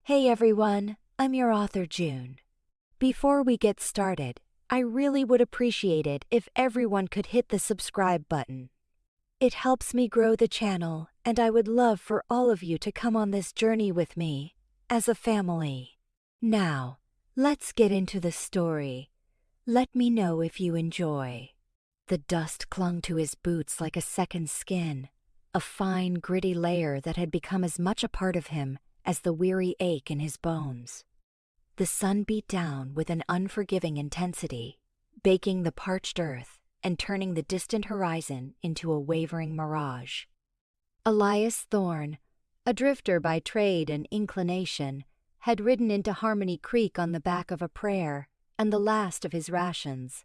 Hey everyone, I'm your author June. Before we get started, I really would appreciate it if everyone could hit the subscribe button. It helps me grow the channel, and I would love for all of you to come on this journey with me, as a family. Now, let's get into the story. Let me know if you enjoy. The dust clung to his boots like a second skin, a fine, gritty layer that had become as much a part of him as the weary ache in his bones. The sun beat down with an unforgiving intensity, baking the parched earth and turning the distant horizon into a wavering mirage. Elias Thorne, a drifter by trade and inclination, had ridden into Harmony Creek on the back of a prayer and the last of his rations.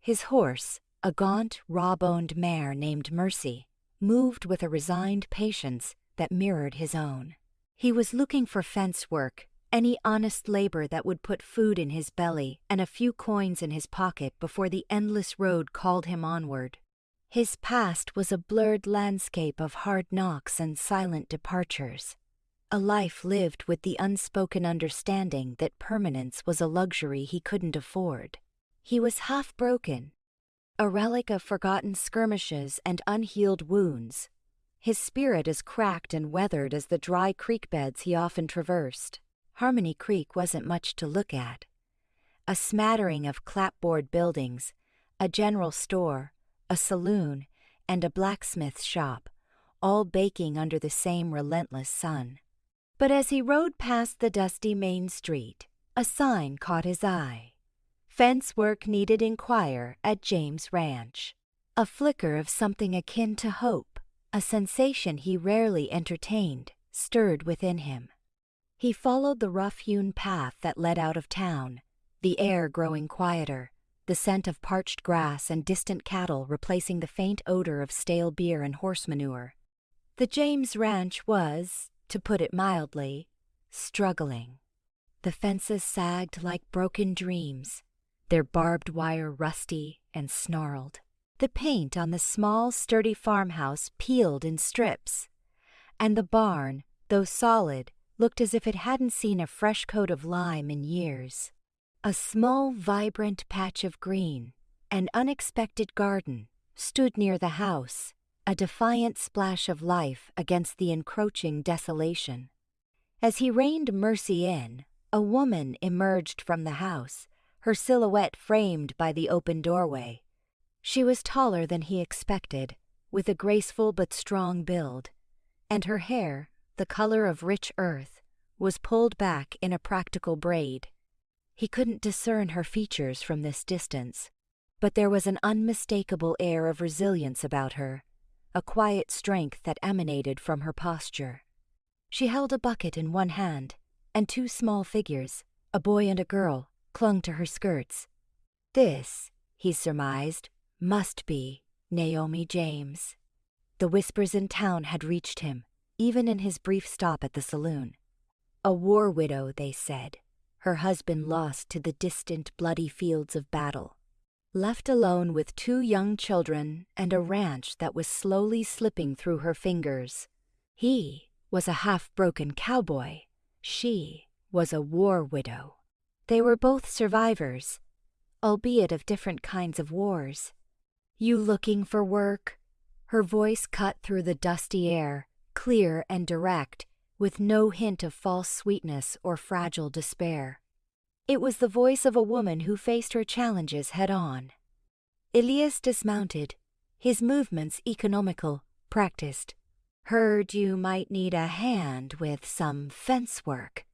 His horse, a gaunt, raw-boned mare named Mercy, moved with a resigned patience that mirrored his own. He was looking for fence work, any honest labor that would put food in his belly and a few coins in his pocket before the endless road called him onward. His past was a blurred landscape of hard knocks and silent departures, a life lived with the unspoken understanding that permanence was a luxury he couldn't afford. He was half broken, a relic of forgotten skirmishes and unhealed wounds, his spirit as cracked and weathered as the dry creek beds he often traversed. Harmony Creek wasn't much to look at. A smattering of clapboard buildings, a general store, a saloon, and a blacksmith shop, all baking under the same relentless sun. But as he rode past the dusty main street, a sign caught his eye. Fence work needed inquire at James Ranch. A flicker of something akin to hope, a sensation he rarely entertained, stirred within him. He followed the rough-hewn path that led out of town, the air growing quieter, the scent of parched grass and distant cattle replacing the faint odor of stale beer and horse manure. The James Ranch was, to put it mildly, struggling. The fences sagged like broken dreams, their barbed wire rusty and snarled. The paint on the small, sturdy farmhouse peeled in strips, and the barn, though solid, looked as if it hadn't seen a fresh coat of lime in years. A small, vibrant patch of green, an unexpected garden, stood near the house, a defiant splash of life against the encroaching desolation. As he reined Mercy in, a woman emerged from the house, her silhouette framed by the open doorway. She was taller than he expected, with a graceful but strong build, and her hair, the color of rich earth, was pulled back in a practical braid. He couldn't discern her features from this distance, but there was an unmistakable air of resilience about her, a quiet strength that emanated from her posture. She held a bucket in one hand, and two small figures, a boy and a girl, clung to her skirts. This, he surmised, must be Naomi James. The whispers in town had reached him, even in his brief stop at the saloon. A war widow, they said, her husband lost to the distant bloody fields of battle. Left alone with two young children and a ranch that was slowly slipping through her fingers. He was a half-broken cowboy. She was a war widow. They were both survivors, albeit of different kinds of wars. "You looking for work?" Her voice cut through the dusty air, clear and direct, with no hint of false sweetness or fragile despair. It was the voice of a woman who faced her challenges head-on. Elias dismounted, his movements economical, practiced. "Heard you might need a hand with some fence work."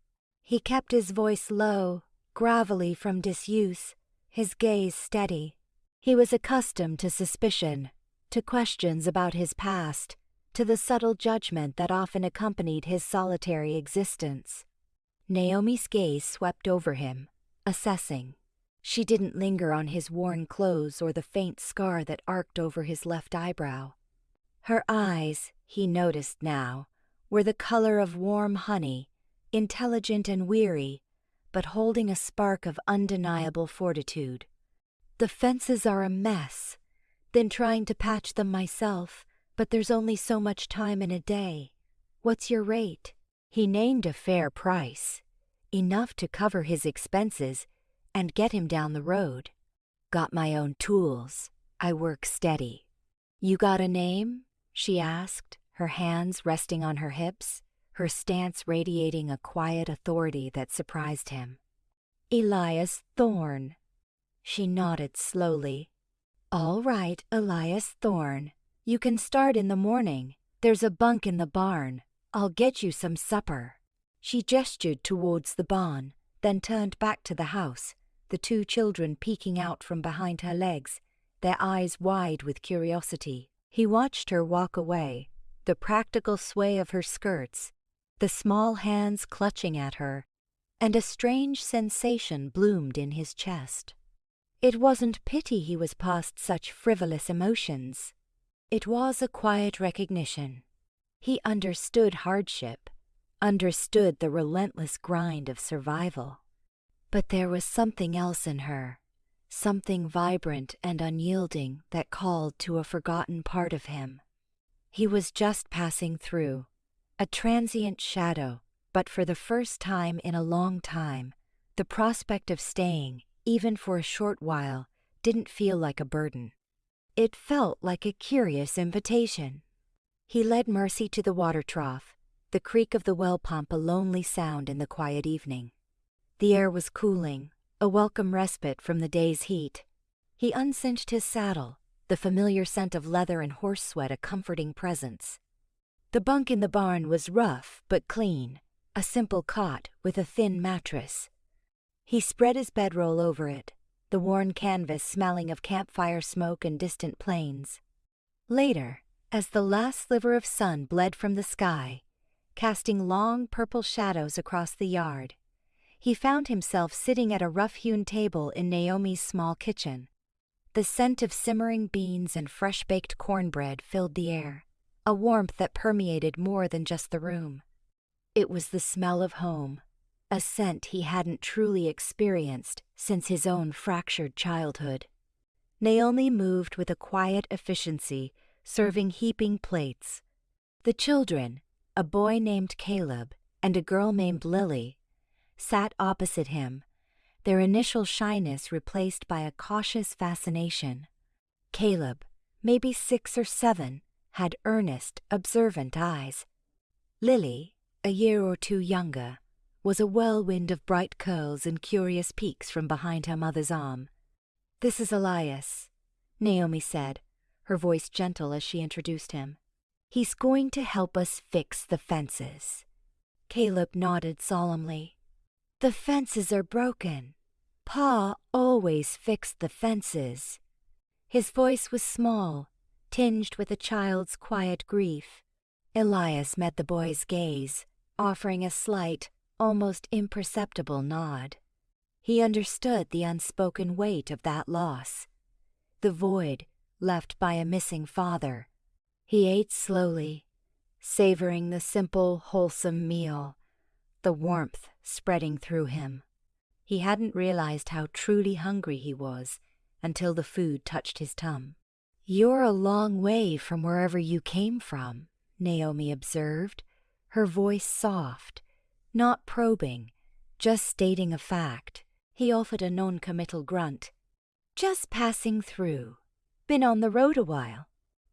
He kept his voice low, gravelly from disuse, his gaze steady. He was accustomed to suspicion, to questions about his past, to the subtle judgment that often accompanied his solitary existence. Naomi's gaze swept over him, assessing. She didn't linger on his worn clothes or the faint scar that arced over his left eyebrow. Her eyes, he noticed now, were the color of warm honey, intelligent and weary, but holding a spark of undeniable fortitude. "The fences are a mess. Been trying to patch them myself, but there's only so much time in a day. What's your rate?" He named a fair price, enough to cover his expenses and get him down the road. Got my own tools. I work steady. You got a name? She asked, her hands resting on her hips, her stance radiating a quiet authority that surprised him. Elias Thorne. She nodded slowly. All right, Elias Thorne. You can start in the morning. There's a bunk in the barn. I'll get you some supper. She gestured towards the barn, then turned back to the house, the two children peeking out from behind her legs, their eyes wide with curiosity. He watched her walk away, the practical sway of her skirts, the small hands clutching at her, and a strange sensation bloomed in his chest. It wasn't pity he was past such frivolous emotions. It was a quiet recognition. He understood hardship, understood the relentless grind of survival. But there was something else in her, something vibrant and unyielding that called to a forgotten part of him. He was just passing through, a transient shadow, but for the first time in a long time, the prospect of staying, even for a short while, didn't feel like a burden. It felt like a curious invitation. He led Mercy to the water trough, the creak of the well pump a lonely sound in the quiet evening. The air was cooling, a welcome respite from the day's heat. He uncinched his saddle, the familiar scent of leather and horse sweat a comforting presence. The bunk in the barn was rough but clean, a simple cot with a thin mattress. He spread his bedroll over it, the worn canvas smelling of campfire smoke and distant plains. Later, as the last sliver of sun bled from the sky, casting long purple shadows across the yard, he found himself sitting at a rough-hewn table in Naomi's small kitchen. The scent of simmering beans and fresh-baked cornbread filled the air, a warmth that permeated more than just the room. It was the smell of home, a scent he hadn't truly experienced since his own fractured childhood. Naomi moved with a quiet efficiency, serving heaping plates. The children, a boy named Caleb and a girl named Lily, sat opposite him, their initial shyness replaced by a cautious fascination. Caleb, maybe 6 or 7, had earnest, observant eyes. Lily, a year or 2 younger, was a whirlwind of bright curls and curious peeks from behind her mother's arm. "This is Elias," Naomi said, her voice gentle as she introduced him. "He's going to help us fix the fences." Caleb nodded solemnly. "The fences are broken. Pa always fixed the fences." His voice was small, tinged with a child's quiet grief. Elias met the boy's gaze, offering a slight, almost imperceptible nod. He understood the unspoken weight of that loss, the void left by a missing father. He ate slowly, savoring the simple, wholesome meal, the warmth spreading through him. He hadn't realized how truly hungry he was until the food touched his tongue. "You're a long way from wherever you came from," Naomi observed, her voice soft, not probing, just stating a fact. He offered a non-committal grunt. "Just passing through. Been on the road a while."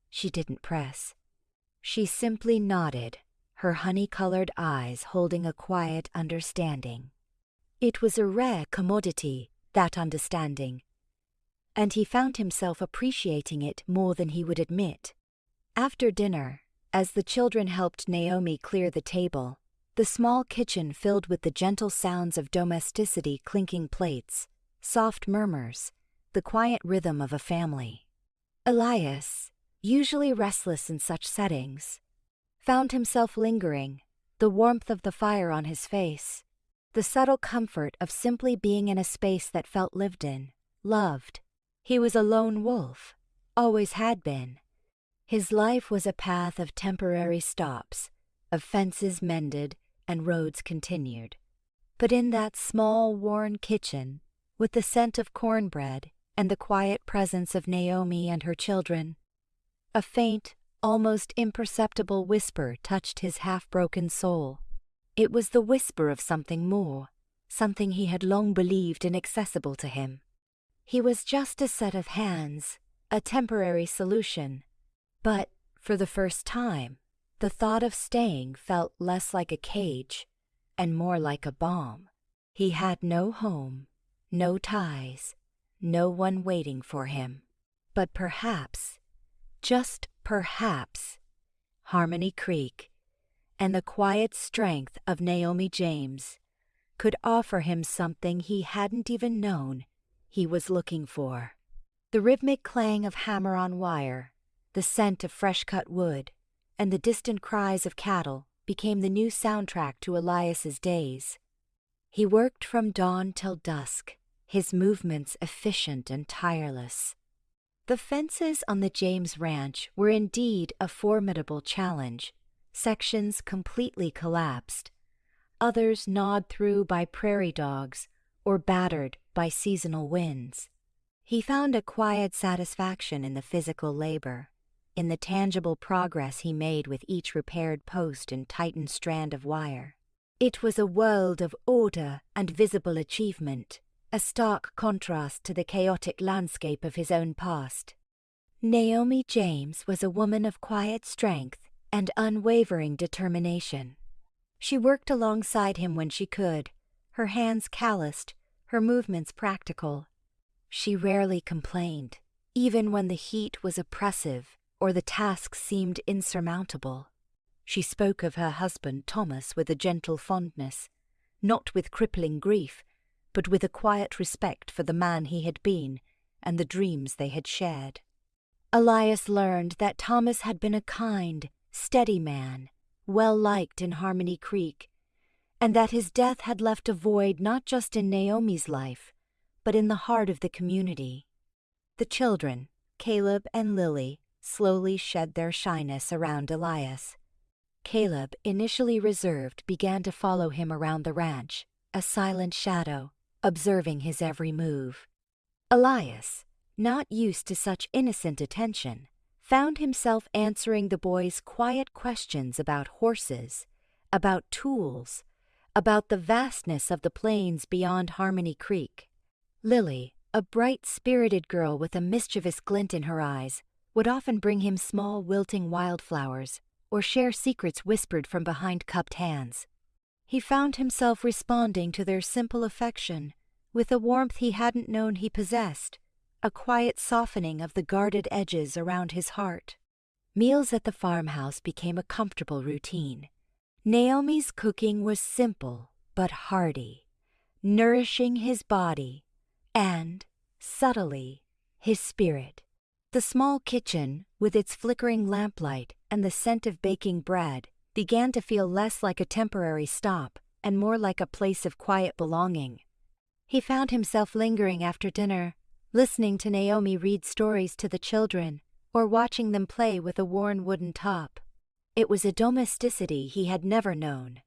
She didn't press. She simply nodded, her honey-colored eyes holding a quiet understanding. It was a rare commodity, that understanding, and he found himself appreciating it more than he would admit. After dinner, as the children helped Naomi clear the table, the small kitchen filled with the gentle sounds of domesticity, clinking plates, soft murmurs, the quiet rhythm of a family. Elias, usually restless in such settings, found himself lingering, the warmth of the fire on his face, the subtle comfort of simply being in a space that felt lived in, loved. He was a lone wolf, always had been. His life was a path of temporary stops, of fences mended and roads continued. But in that small, worn kitchen, with the scent of cornbread and the quiet presence of Naomi and her children, a faint, almost imperceptible whisper touched his half-broken soul. It was the whisper of something more, something he had long believed inaccessible to him. He was just a set of hands, a temporary solution. But, for the first time, the thought of staying felt less like a cage and more like a bomb. He had no home, no ties, no one waiting for him. But perhaps, just perhaps, Harmony Creek and the quiet strength of Naomi James could offer him something he hadn't even known he was looking for. The rhythmic clang of hammer on wire, the scent of fresh-cut wood, and the distant cries of cattle became the new soundtrack to Elias's days. He worked from dawn till dusk, his movements efficient and tireless. The fences on the James Ranch were indeed a formidable challenge, sections completely collapsed, others gnawed through by prairie dogs or battered by seasonal winds. He found a quiet satisfaction in the physical labor, in the tangible progress he made with each repaired post and tightened strand of wire. It was a world of order and visible achievement, a stark contrast to the chaotic landscape of his own past. Naomi James was a woman of quiet strength and unwavering determination. She worked alongside him when she could, her hands calloused, her movements practical. She rarely complained, even when the heat was oppressive or the task seemed insurmountable. She spoke of her husband Thomas with a gentle fondness, not with crippling grief, but with a quiet respect for the man he had been and the dreams they had shared. Elias learned that Thomas had been a kind, steady man, well-liked in Harmony Creek, and that his death had left a void not just in Naomi's life, but in the heart of the community. The children, Caleb and Lily, slowly shed their shyness around Elias. Caleb, initially reserved, began to follow him around the ranch, a silent shadow, observing his every move. Elias, not used to such innocent attention, found himself answering the boy's quiet questions about horses, about tools, about the vastness of the plains beyond Harmony Creek. Lily, a bright-spirited girl with a mischievous glint in her eyes, would often bring him small wilting wildflowers or share secrets whispered from behind cupped hands. He found himself responding to their simple affection with a warmth he hadn't known he possessed, a quiet softening of the guarded edges around his heart. Meals at the farmhouse became a comfortable routine. Naomi's cooking was simple but hearty, nourishing his body and, subtly, his spirit. The small kitchen, with its flickering lamplight and the scent of baking bread, began to feel less like a temporary stop and more like a place of quiet belonging. He found himself lingering after dinner, listening to Naomi read stories to the children or watching them play with a worn wooden top. It was a domesticity he had never known,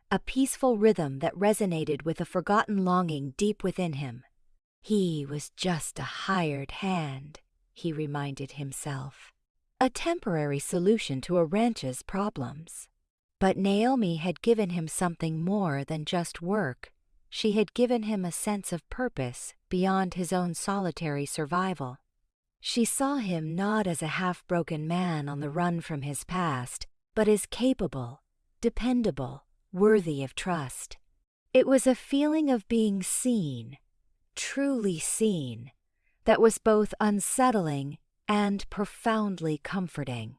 a peaceful rhythm that resonated with a forgotten longing deep within him. He was just a hired hand, he reminded himself, a temporary solution to a ranch's problems. But Naomi had given him something more than just work. She had given him a sense of purpose beyond his own solitary survival. She saw him not as a half-broken man on the run from his past, but as capable, dependable, worthy of trust. It was a feeling of being seen, truly seen, that was both unsettling and profoundly comforting.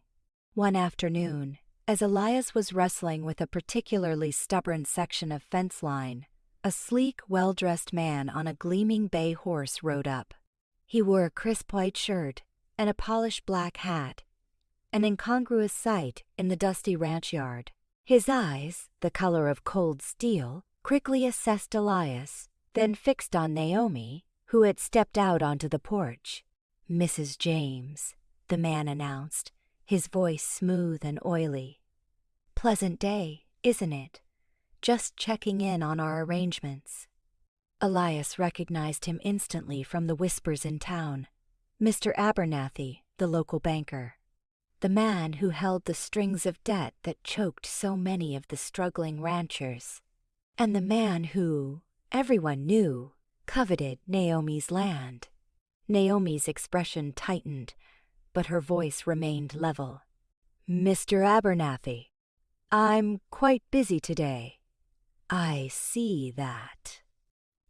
One afternoon, as Elias was wrestling with a particularly stubborn section of fence line, a sleek, well-dressed man on a gleaming bay horse rode up. He wore a crisp white shirt and a polished black hat, an incongruous sight in the dusty ranch yard. His eyes, the color of cold steel, quickly assessed Elias, then fixed on Naomi, who had stepped out onto the porch. "Mrs. James," the man announced, his voice smooth and oily. "Pleasant day, isn't it? Just checking in on our arrangements." Elias recognized him instantly from the whispers in town. Mr. Abernathy, the local banker. the man who held the strings of debt that choked so many of the struggling ranchers, and the man who, everyone knew, coveted Naomi's land. Naomi's expression tightened, but her voice remained level. "Mr. Abernathy, I'm quite busy today." "I see that,"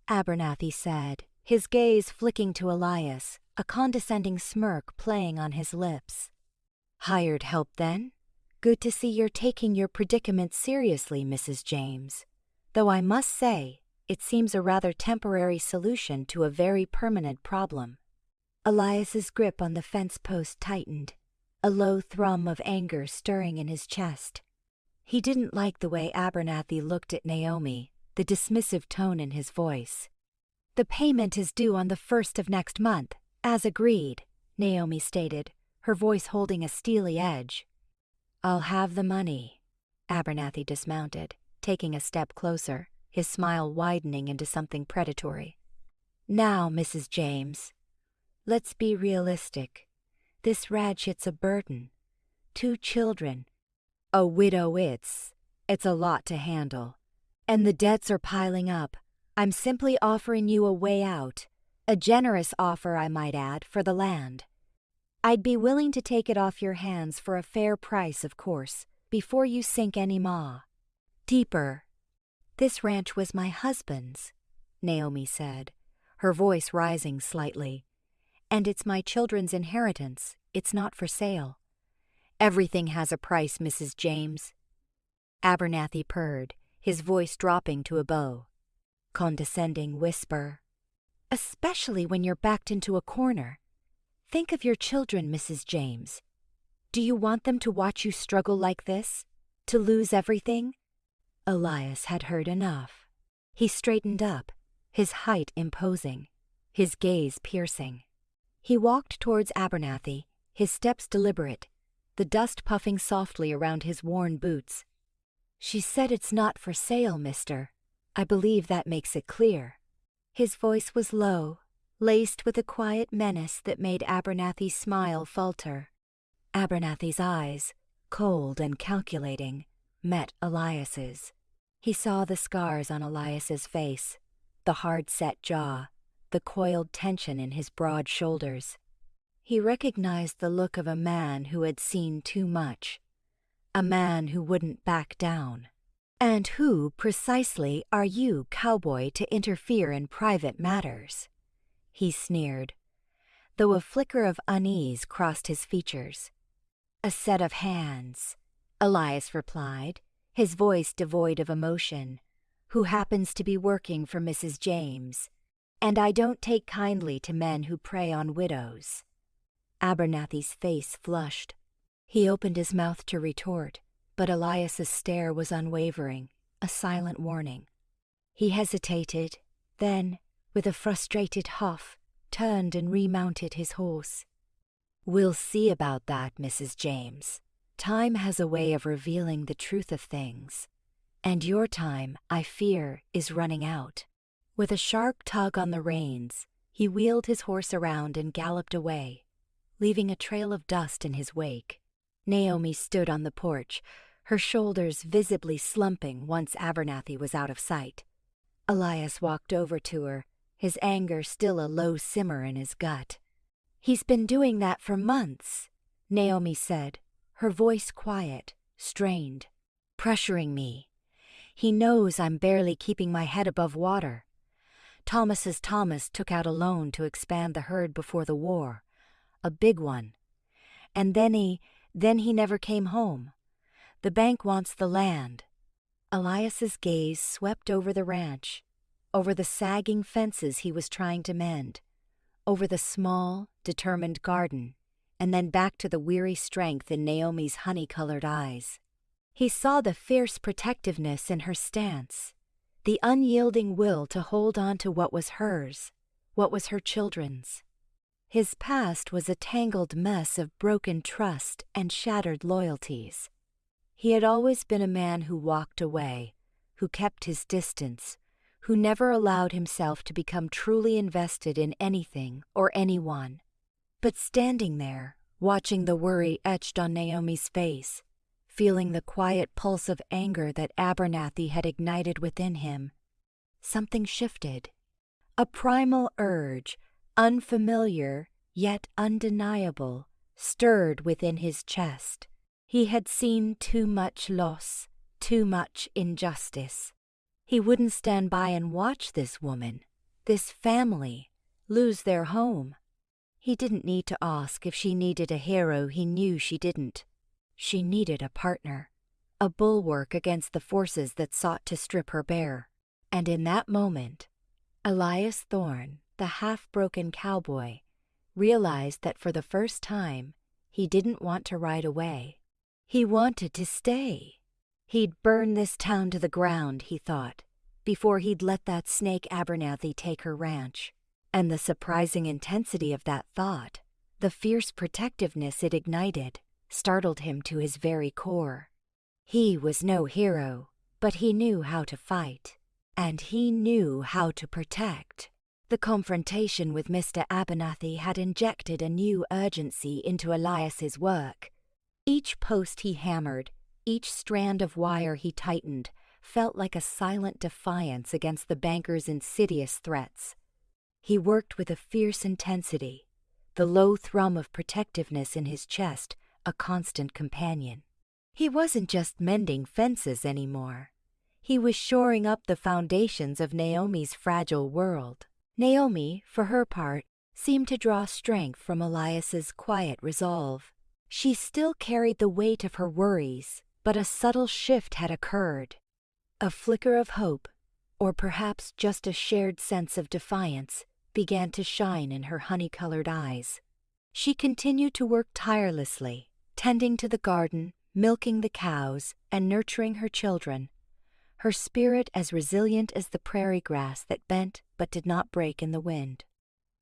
Abernathy said, his gaze flicking to Elias, a condescending smirk playing on his lips. "Hired help, then? Good to see you're taking your predicament seriously, Mrs. James. Though I must say, it seems a rather temporary solution to a very permanent problem." Elias's grip on the fence post tightened, a low thrum of anger stirring in his chest. He didn't like the way Abernathy looked at Naomi, the dismissive tone in his voice. "The payment is due on the 1st of next month, as agreed," Naomi stated, her voice holding a steely edge. "I'll have the money." Abernathy dismounted, taking a step closer, his smile widening into something predatory. "Now, Mrs. James, let's be realistic. This ratchet's a burden. 2 children. A widow it's a lot to handle. And the debts are piling up. I'm simply offering you a way out. A generous offer, I might add, for the land. I'd be willing to take it off your hands for a fair price, of course, before you sink any deeper." "This ranch was my husband's," Naomi said, her voice rising slightly. "And it's my children's inheritance. It's not for sale." "Everything has a price, Mrs. James." Abernathy purred, his voice dropping to a bow. Condescending whisper. "Especially when you're backed into a corner. Think of your children, Mrs. James. Do you want them to watch you struggle like this? To lose everything?" Elias had heard enough. He straightened up, his height imposing, his gaze piercing. He walked towards Abernathy, his steps deliberate, the dust puffing softly around his worn boots. "She said it's not for sale, mister. I believe that makes it clear." His voice was low, laced with a quiet menace that made Abernathy's smile falter. Abernathy's eyes, cold and calculating, met Elias's. He saw the scars on Elias's face, the hard-set jaw, the coiled tension in his broad shoulders. He recognized the look of a man who had seen too much, a man who wouldn't back down. "And who, precisely, are you, Cowboy, to interfere in private matters?" he sneered, though a flicker of unease crossed his features. "A set of hands," Elias replied, his voice devoid of emotion, "who happens to be working for Mrs. James. And I don't take kindly to men who prey on widows." Abernathy's face flushed. He opened his mouth to retort, but Elias's stare was unwavering, a silent warning. He hesitated, then, with a frustrated huff, turned and remounted his horse. "We'll see about that, Mrs. James. Time has a way of revealing the truth of things, and your time, I fear, is running out." With a sharp tug on the reins, he wheeled his horse around and galloped away, leaving a trail of dust in his wake. Naomi stood on the porch, her shoulders visibly slumping once Abernathy was out of sight. Elias walked over to her, his anger still a low simmer in his gut. "He's been doing that for months," Naomi said, her voice quiet, strained. "Pressuring me. He knows I'm barely keeping my head above water. Thomas took out a loan to expand the herd before the war, a big one. And then he never came home. The bank wants the land." Elias's gaze swept over the ranch, over the sagging fences he was trying to mend, over the small, determined garden, and then back to the weary strength in Naomi's honey-colored eyes. He saw the fierce protectiveness in her stance, the unyielding will to hold on to what was hers, what was her children's. His past was a tangled mess of broken trust and shattered loyalties. He had always been a man who walked away, who kept his distance, who never allowed himself to become truly invested in anything or anyone. But standing there, watching the worry etched on Naomi's face, feeling the quiet pulse of anger that Abernathy had ignited within him. Something shifted. A primal urge, unfamiliar yet undeniable, stirred within his chest. He had seen too much loss, too much injustice. He wouldn't stand by and watch this woman, this family, lose their home. He didn't need to ask if she needed a hero. He knew she didn't. She needed a partner, a bulwark against the forces that sought to strip her bare. And in that moment, Elias Thorne, the half-broken cowboy, realized that for the first time, he didn't want to ride away. He wanted to stay. He'd burn this town to the ground, he thought, before he'd let that snake Abernathy take her ranch. And the surprising intensity of that thought, the fierce protectiveness it ignited, startled him to his very core. He was no hero, but he knew how to fight, and he knew how to protect. The confrontation with Mr. Abernathy had injected a new urgency into Elias's work. Each post he hammered, each strand of wire he tightened, felt like a silent defiance against the banker's insidious threats. He worked with a fierce intensity, the low thrum of protectiveness in his chest a constant companion. He wasn't just mending fences anymore. He was shoring up the foundations of Naomi's fragile world. Naomi, for her part, seemed to draw strength from Elias's quiet resolve. She still carried the weight of her worries, but a subtle shift had occurred. A flicker of hope, or perhaps just a shared sense of defiance, began to shine in her honey-colored eyes. She continued to work tirelessly, tending to the garden, milking the cows, and nurturing her children, her spirit as resilient as the prairie grass that bent but did not break in the wind.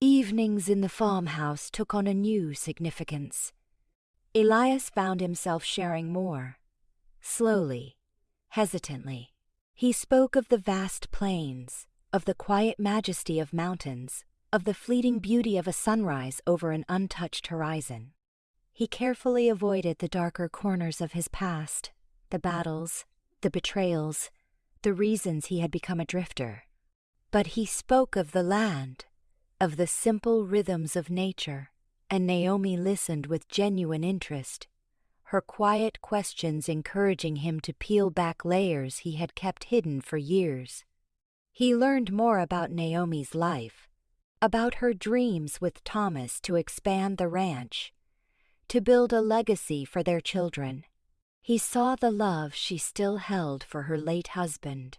Evenings in the farmhouse took on a new significance. Elias found himself sharing more. Slowly, hesitantly, he spoke of the vast plains, of the quiet majesty of mountains, of the fleeting beauty of a sunrise over an untouched horizon. He carefully avoided the darker corners of his past, the battles, the betrayals, the reasons he had become a drifter. But he spoke of the land, of the simple rhythms of nature, and Naomi listened with genuine interest, her quiet questions encouraging him to peel back layers he had kept hidden for years. He learned more about Naomi's life, about her dreams with Thomas to expand the ranch, to build a legacy for their children. He saw the love she still held for her late husband,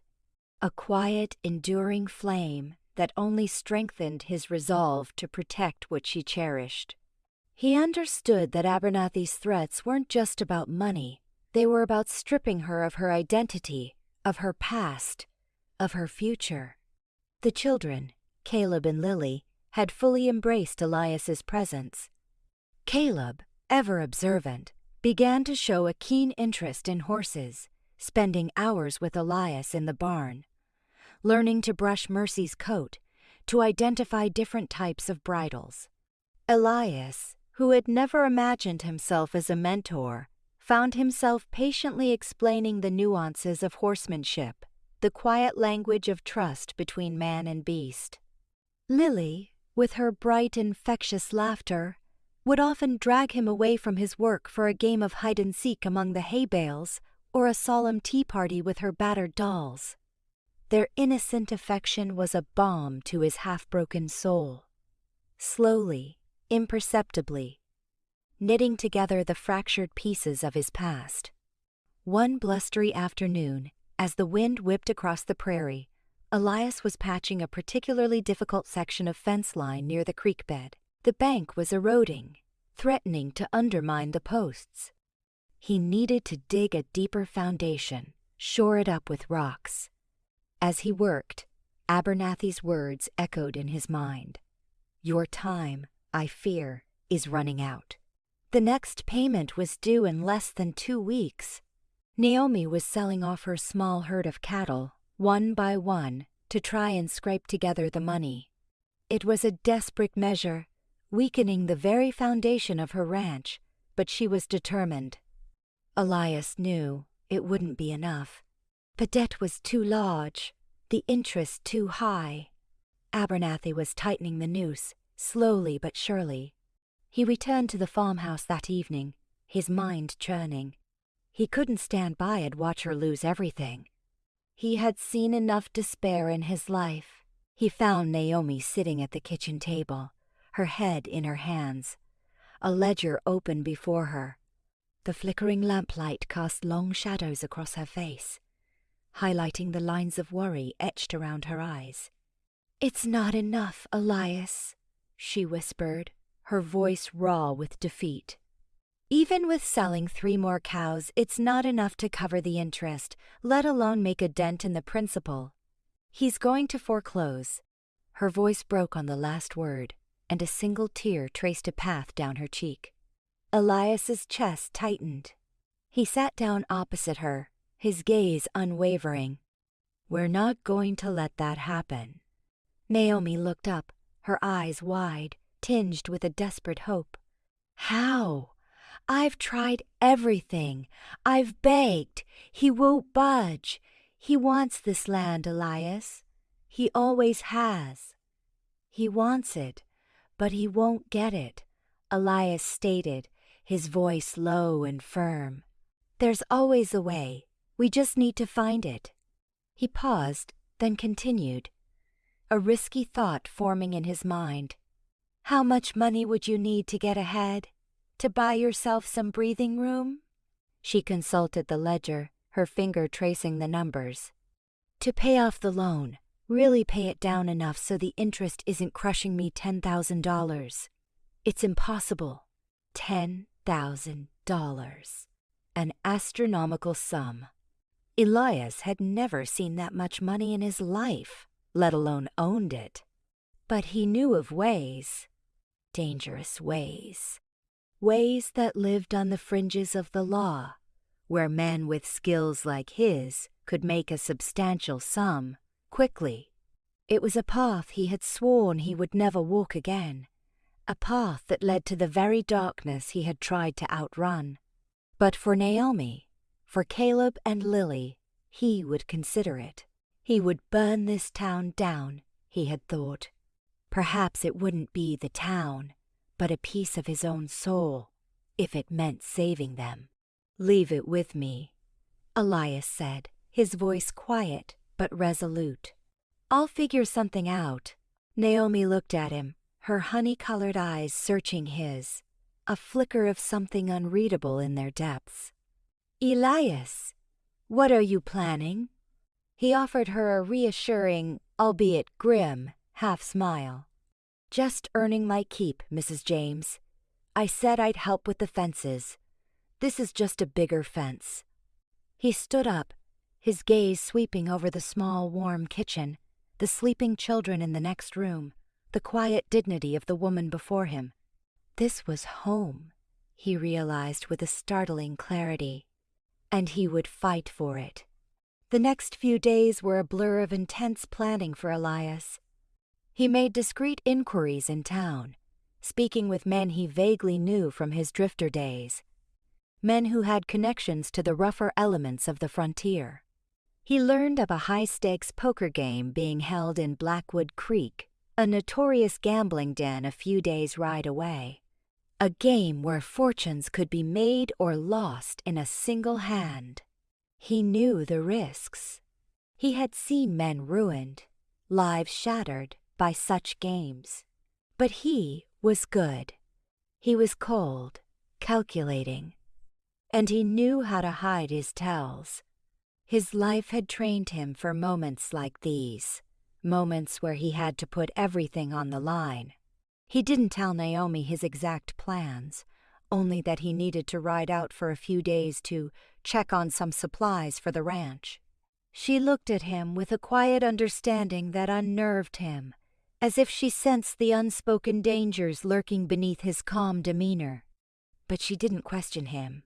a quiet, enduring flame that only strengthened his resolve to protect what she cherished. He understood that Abernathy's threats weren't just about money. They were about stripping her of her identity, of her past, of her future. The children, Caleb and Lily, had fully embraced Elias's presence. Caleb, ever observant, began to show a keen interest in horses, spending hours with Elias in the barn, learning to brush Mercy's coat, to identify different types of bridles. Elias, who had never imagined himself as a mentor, found himself patiently explaining the nuances of horsemanship, the quiet language of trust between man and beast. Lily, with her bright, infectious laughter, would often drag him away from his work for a game of hide-and-seek among the hay bales or a solemn tea party with her battered dolls. Their innocent affection was a balm to his half-broken soul. Slowly, imperceptibly, knitting together the fractured pieces of his past. One blustery afternoon, as the wind whipped across the prairie, Elias was patching a particularly difficult section of fence line near the creek bed. The bank was eroding, threatening to undermine the posts. He needed to dig a deeper foundation, shore it up with rocks. As he worked, Abernathy's words echoed in his mind. "Your time, I fear, is running out." The next payment was due in less than 2 weeks. Naomi was selling off her small herd of cattle, one by one, to try and scrape together the money. It was a desperate measure, weakening the very foundation of her ranch, but she was determined. Elias knew it wouldn't be enough. The debt was too large, the interest too high. Abernathy was tightening the noose, slowly but surely. He returned to the farmhouse that evening, his mind churning. He couldn't stand by and watch her lose everything. He had seen enough despair in his life. He found Naomi sitting at the kitchen table, her head in her hands, a ledger open before her. The flickering lamplight cast long shadows across her face, highlighting the lines of worry etched around her eyes. "It's not enough, Elias," she whispered, her voice raw with defeat. "Even with selling 3 more cows, it's not enough to cover the interest, let alone make a dent in the principal. He's going to foreclose." Her voice broke on the last word, and a single tear traced a path down her cheek. Elias's chest tightened. He sat down opposite her, his gaze unwavering. "We're not going to let that happen." Naomi looked up, her eyes wide, tinged with a desperate hope. "How? I've tried everything. I've begged. He won't budge. He wants this land, Elias. He always has." "He wants it, but he won't get it," Elias stated, his voice low and firm. "There's always a way. We just need to find it." He paused, then continued, a risky thought forming in his mind. "How much money would you need to get ahead? To buy yourself some breathing room?" She consulted the ledger, her finger tracing the numbers. "To pay off the loan, really pay it down enough so the interest isn't crushing me $10,000. It's impossible. $10,000. An astronomical sum. Elias had never seen that much money in his life, let alone owned it. But he knew of ways, dangerous ways, ways that lived on the fringes of the law, where men with skills like his could make a substantial sum, quickly. It was a path he had sworn he would never walk again, a path that led to the very darkness he had tried to outrun. But for Naomi, for Caleb and Lily, he would consider it. He would burn this town down, he had thought. Perhaps it wouldn't be the town, but a piece of his own soul, if it meant saving them. "Leave it with me," Elias said, his voice quiet but resolute. "I'll figure something out." Naomi looked at him, her honey-colored eyes searching his, a flicker of something unreadable in their depths. "Elias, what are you planning?" He offered her a reassuring, albeit grim, half-smile. "Just earning my keep, Mrs. James. I said I'd help with the fences. This is just a bigger fence." He stood up, his gaze sweeping over the small, warm kitchen, the sleeping children in the next room, the quiet dignity of the woman before him. This was home, he realized with a startling clarity, and he would fight for it. The next few days were a blur of intense planning for Elias. He made discreet inquiries in town, speaking with men he vaguely knew from his drifter days, men who had connections to the rougher elements of the frontier. He learned of a high-stakes poker game being held in Blackwood Creek, a notorious gambling den a few days' ride away. A game where fortunes could be made or lost in a single hand. He knew the risks. He had seen men ruined, lives shattered by such games. But he was good. He was cold, calculating. And he knew how to hide his tells. His life had trained him for moments like these, moments where he had to put everything on the line. He didn't tell Naomi his exact plans, only that he needed to ride out for a few days to check on some supplies for the ranch. She looked at him with a quiet understanding that unnerved him, as if she sensed the unspoken dangers lurking beneath his calm demeanor. But she didn't question him.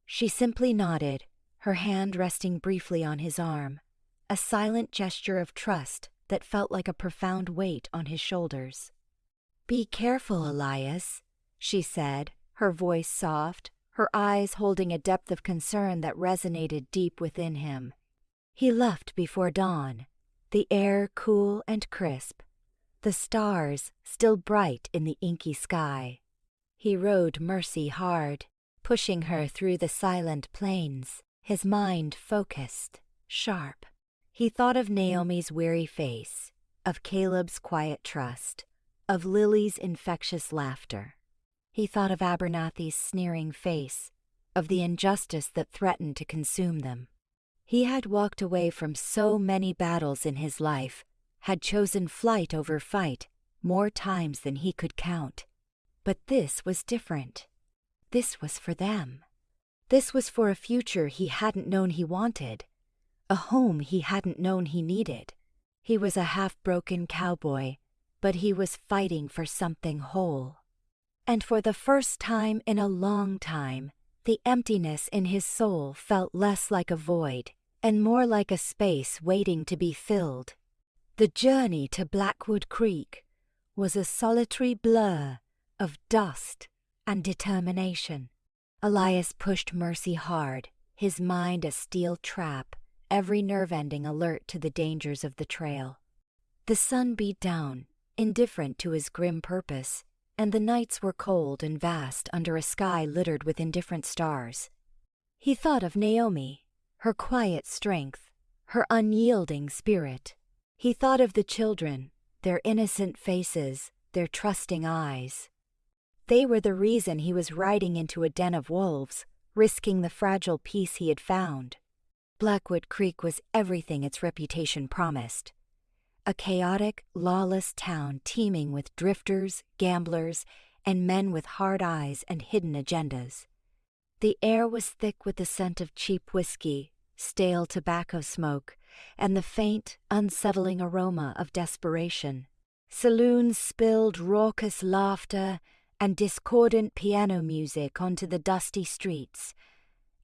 She simply nodded, her hand resting briefly on his arm, a silent gesture of trust that felt like a profound weight on his shoulders. "Be careful, Elias," she said, her voice soft, her eyes holding a depth of concern that resonated deep within him. He left before dawn, the air cool and crisp, the stars still bright in the inky sky. He rode Mercy hard, pushing her through the silent plains, his mind focused, sharp. He thought of Naomi's weary face, of Caleb's quiet trust, of Lily's infectious laughter. He thought of Abernathy's sneering face, of the injustice that threatened to consume them. He had walked away from so many battles in his life, had chosen flight over fight more times than he could count. But this was different. This was for them. This was for a future he hadn't known he wanted, a home he hadn't known he needed. He was a half-broken cowboy, but he was fighting for something whole. And for the first time in a long time, the emptiness in his soul felt less like a void and more like a space waiting to be filled. The journey to Blackwood Creek was a solitary blur of dust and determination. Elias pushed Mercy hard, his mind a steel trap, every nerve ending alert to the dangers of the trail. The sun beat down, indifferent to his grim purpose, and the nights were cold and vast under a sky littered with indifferent stars. He thought of Naomi, her quiet strength, her unyielding spirit. He thought of the children, their innocent faces, their trusting eyes. They were the reason he was riding into a den of wolves, risking the fragile peace he had found. Blackwood Creek was everything its reputation promised. A chaotic, lawless town teeming with drifters, gamblers, and men with hard eyes and hidden agendas. The air was thick with the scent of cheap whiskey, stale tobacco smoke, and the faint, unsettling aroma of desperation. Saloons spilled raucous laughter and discordant piano music onto the dusty streets,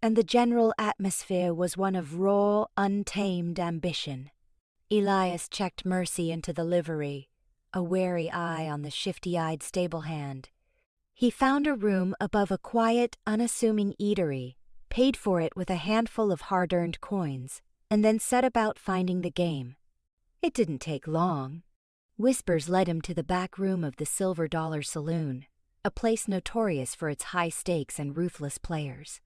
and the general atmosphere was one of raw, untamed ambition. Elias checked Mercy into the livery, a wary eye on the shifty-eyed stable hand. He found a room above a quiet, unassuming eatery, paid for it with a handful of hard-earned coins, and then set about finding the game. It didn't take long. Whispers led him to the back room of the Silver Dollar Saloon, a place notorious for its high stakes and ruthless players.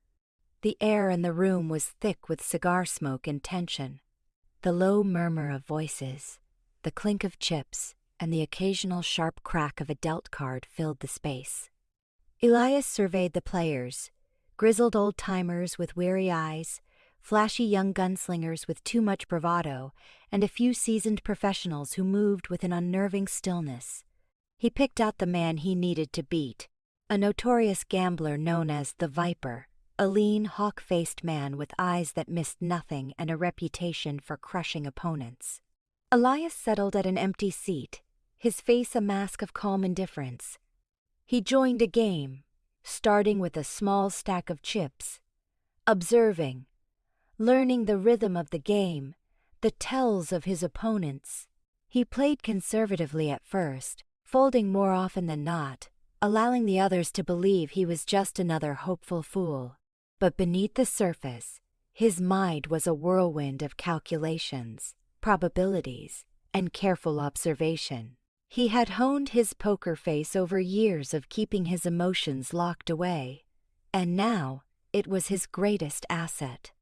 The air in the room was thick with cigar smoke and tension. The low murmur of voices, the clink of chips, and the occasional sharp crack of a dealt card filled the space. Elias surveyed the players, grizzled old-timers with weary eyes, flashy young gunslingers with too much bravado, and a few seasoned professionals who moved with an unnerving stillness. He picked out the man he needed to beat, a notorious gambler known as the Viper, a lean, hawk-faced man with eyes that missed nothing and a reputation for crushing opponents. Elias settled at an empty seat, his face a mask of calm indifference. He joined a game, starting with a small stack of chips, observing, learning the rhythm of the game, the tells of his opponents. He played conservatively at first, folding more often than not, allowing the others to believe he was just another hopeful fool. But beneath the surface, his mind was a whirlwind of calculations, probabilities, and careful observation. He had honed his poker face over years of keeping his emotions locked away, and now it was his greatest asset.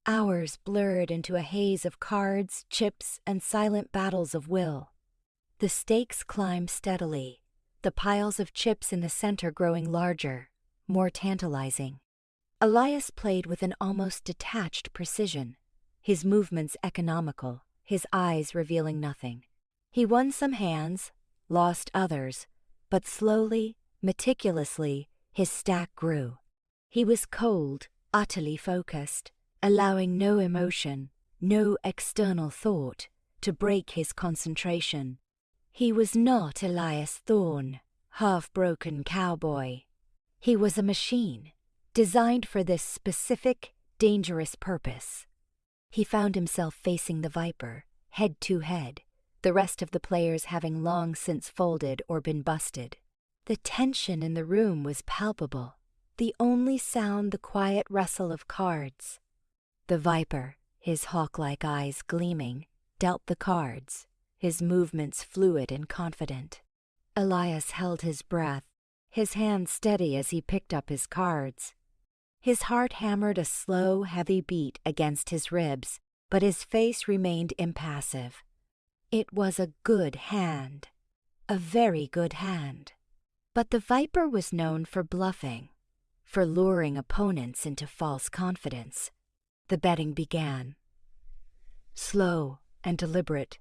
Hours blurred into a haze of cards, chips, and silent battles of will. The stakes climbed steadily, the piles of chips in the center growing larger, more tantalizing. Elias played with an almost detached precision, his movements economical, his eyes revealing nothing. He won some hands, lost others, but slowly, meticulously, his stack grew. He was cold, utterly focused, allowing no emotion, no external thought, to break his concentration. He was not Elias Thorne, half-broken cowboy. He was a machine, designed for this specific, dangerous purpose. He found himself facing the Viper, head to head, the rest of the players having long since folded or been busted. The tension in the room was palpable, the only sound the quiet rustle of cards. The Viper, his hawk-like eyes gleaming, dealt the cards, his movements fluid and confident. Elias held his breath, his hand steady as he picked up his cards. His heart hammered a slow, heavy beat against his ribs, but his face remained impassive. It was a good hand, a very good hand. But the Viper was known for bluffing, for luring opponents into false confidence. The betting began. Slow and deliberate,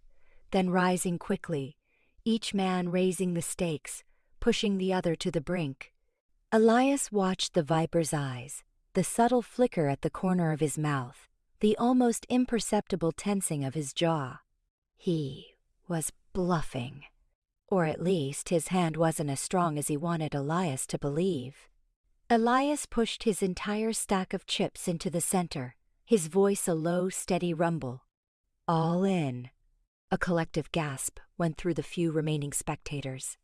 then rising quickly, each man raising the stakes, pushing the other to the brink. Elias watched the Viper's eyes, the subtle flicker at the corner of his mouth, the almost imperceptible tensing of his jaw. He was bluffing. Or at least his hand wasn't as strong as he wanted Elias to believe. Elias pushed his entire stack of chips into the center, his voice a low, steady rumble. All in. A collective gasp went through the few remaining spectators.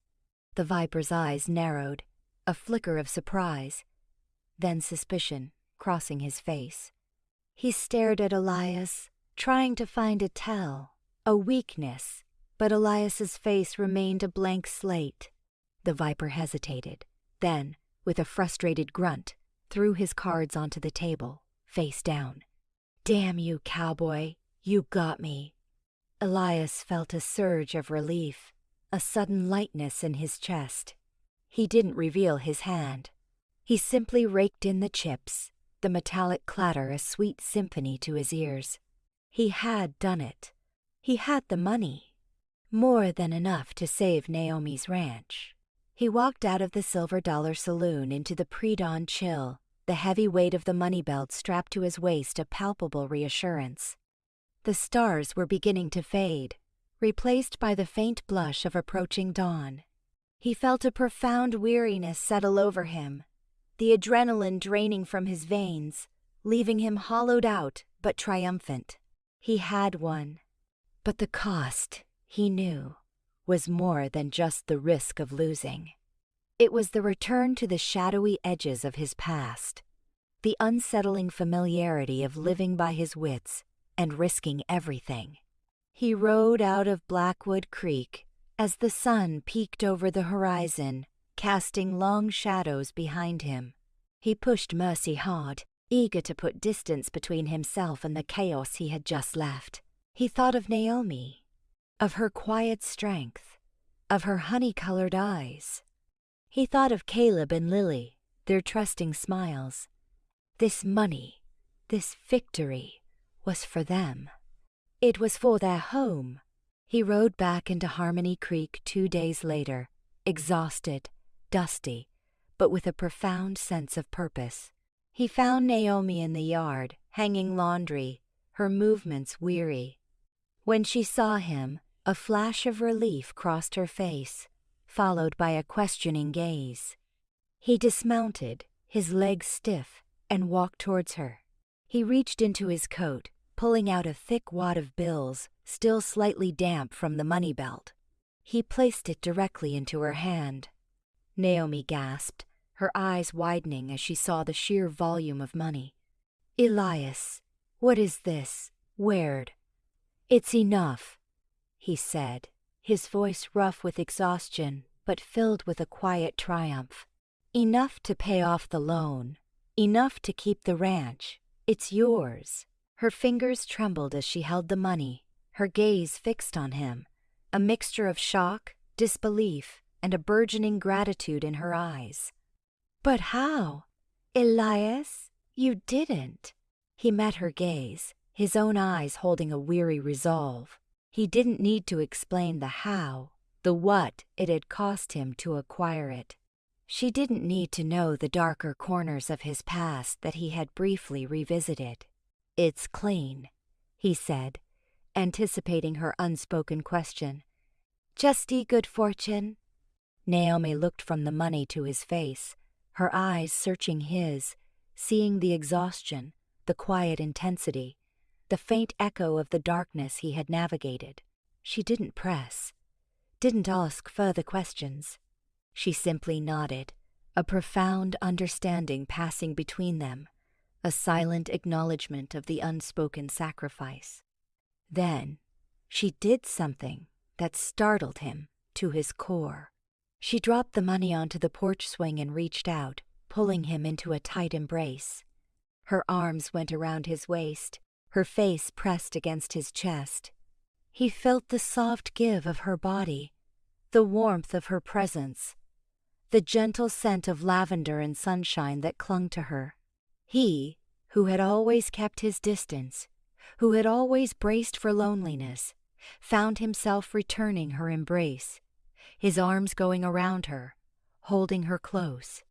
The Viper's eyes narrowed, a flicker of surprise, then suspicion crossing his face. He stared at Elias, trying to find a tell, a weakness, but Elias's face remained a blank slate. The Viper hesitated, then, with a frustrated grunt, threw his cards onto the table, face down. "Damn you, Cowboy, you got me." Elias felt a surge of relief, a sudden lightness in his chest. He didn't reveal his hand. He simply raked in the chips, the metallic clatter a sweet symphony to his ears. He had done it. He had the money. More than enough to save Naomi's ranch. He walked out of the Silver Dollar Saloon into the pre-dawn chill, the heavy weight of the money belt strapped to his waist a palpable reassurance. The stars were beginning to fade, replaced by the faint blush of approaching dawn. He felt a profound weariness settle over him, the adrenaline draining from his veins, leaving him hollowed out but triumphant. He had won. But the cost, he knew, was more than just the risk of losing. It was the return to the shadowy edges of his past, the unsettling familiarity of living by his wits and risking everything. He rode out of Blackwood Creek as the sun peeked over the horizon, casting long shadows behind him. He pushed Mercy hard, eager to put distance between himself and the chaos he had just left. He thought of Naomi, of her quiet strength, of her honey-colored eyes. He thought of Caleb and Lily, their trusting smiles. This money, this victory, was for them. It was for their home. He rode back into Harmony Creek 2 days later, exhausted, dusty, but with a profound sense of purpose. He found Naomi in the yard, hanging laundry, her movements weary. When she saw him, a flash of relief crossed her face, followed by a questioning gaze. He dismounted, his legs stiff, and walked towards her. He reached into his coat, pulling out a thick wad of bills, still slightly damp from the money belt. He placed it directly into her hand. Naomi gasped, her eyes widening as she saw the sheer volume of money. "Elias, what is this? Where'd?" "It's enough," he said, his voice rough with exhaustion but filled with a quiet triumph. "Enough to pay off the loan. Enough to keep the ranch. It's yours." Her fingers trembled as she held the money, her gaze fixed on him, a mixture of shock, disbelief, and a burgeoning gratitude in her eyes. "But how? Elias, you didn't." He met her gaze, his own eyes holding a weary resolve. He didn't need to explain the how, the what it had cost him to acquire it. She didn't need to know the darker corners of his past that he had briefly revisited. "It's clean," he said, anticipating her unspoken question. "Justy good fortune?" Naomi looked from the money to his face, her eyes searching his, seeing the exhaustion, the quiet intensity, the faint echo of the darkness he had navigated. She didn't press, didn't ask further questions. She simply nodded, a profound understanding passing between them, a silent acknowledgement of the unspoken sacrifice. Then, she did something that startled him to his core. She dropped the money onto the porch swing and reached out, pulling him into a tight embrace. Her arms went around his waist, her face pressed against his chest. He felt the soft give of her body, the warmth of her presence, the gentle scent of lavender and sunshine that clung to her. He, who had always kept his distance, who had always braced for loneliness, found himself returning her embrace, his arms going around her, holding her close.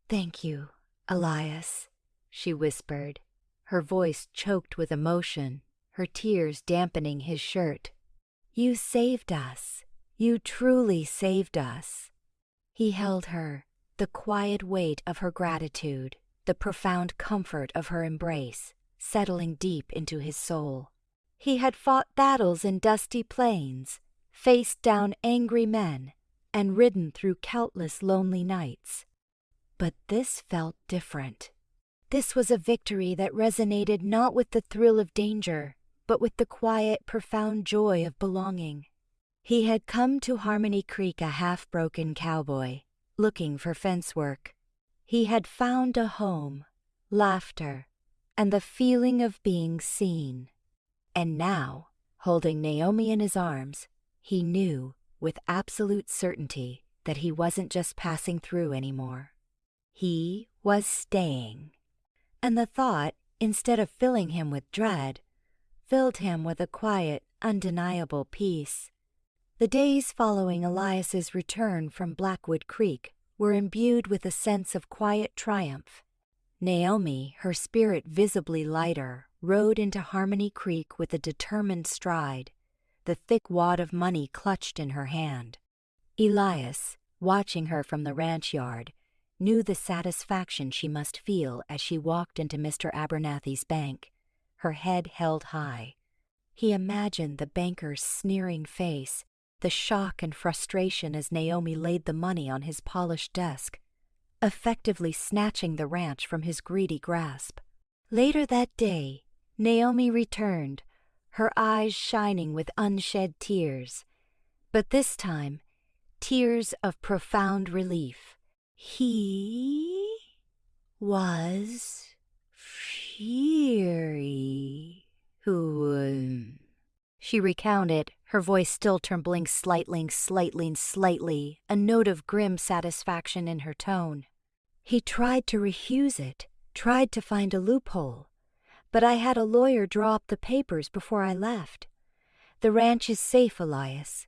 "Thank you, Elias," she whispered, her voice choked with emotion, her tears dampening his shirt. "You saved us. You truly saved us." He held her, the quiet weight of her gratitude, the profound comfort of her embrace, settling deep into his soul. He had fought battles in dusty plains, faced down angry men, and ridden through countless lonely nights. But this felt different. This was a victory that resonated not with the thrill of danger, but with the quiet, profound joy of belonging. He had come to Harmony Creek a half-broken cowboy, looking for fence work. He had found a home, laughter, and the feeling of being seen. And now, holding Naomi in his arms, he knew with absolute certainty that he wasn't just passing through anymore. He was staying. And the thought, instead of filling him with dread, filled him with a quiet, undeniable peace. The days following Elias's return from Blackwood Creek were imbued with a sense of quiet triumph. Naomi, her spirit visibly lighter, rode into Harmony Creek with a determined stride, the thick wad of money clutched in her hand. Elias, watching her from the ranch yard, knew the satisfaction she must feel as she walked into Mr. Abernathy's bank, her head held high. He imagined the banker's sneering face, the shock and frustration as Naomi laid the money on his polished desk, effectively snatching the ranch from his greedy grasp. Later that day, Naomi returned, her eyes shining with unshed tears, but this time, tears of profound relief. He was Fury who... She recounted, her voice still trembling slightly, a note of grim satisfaction in her tone. He tried to refuse it, tried to find a loophole, but I had a lawyer draw up the papers before I left. The ranch is safe, Elias.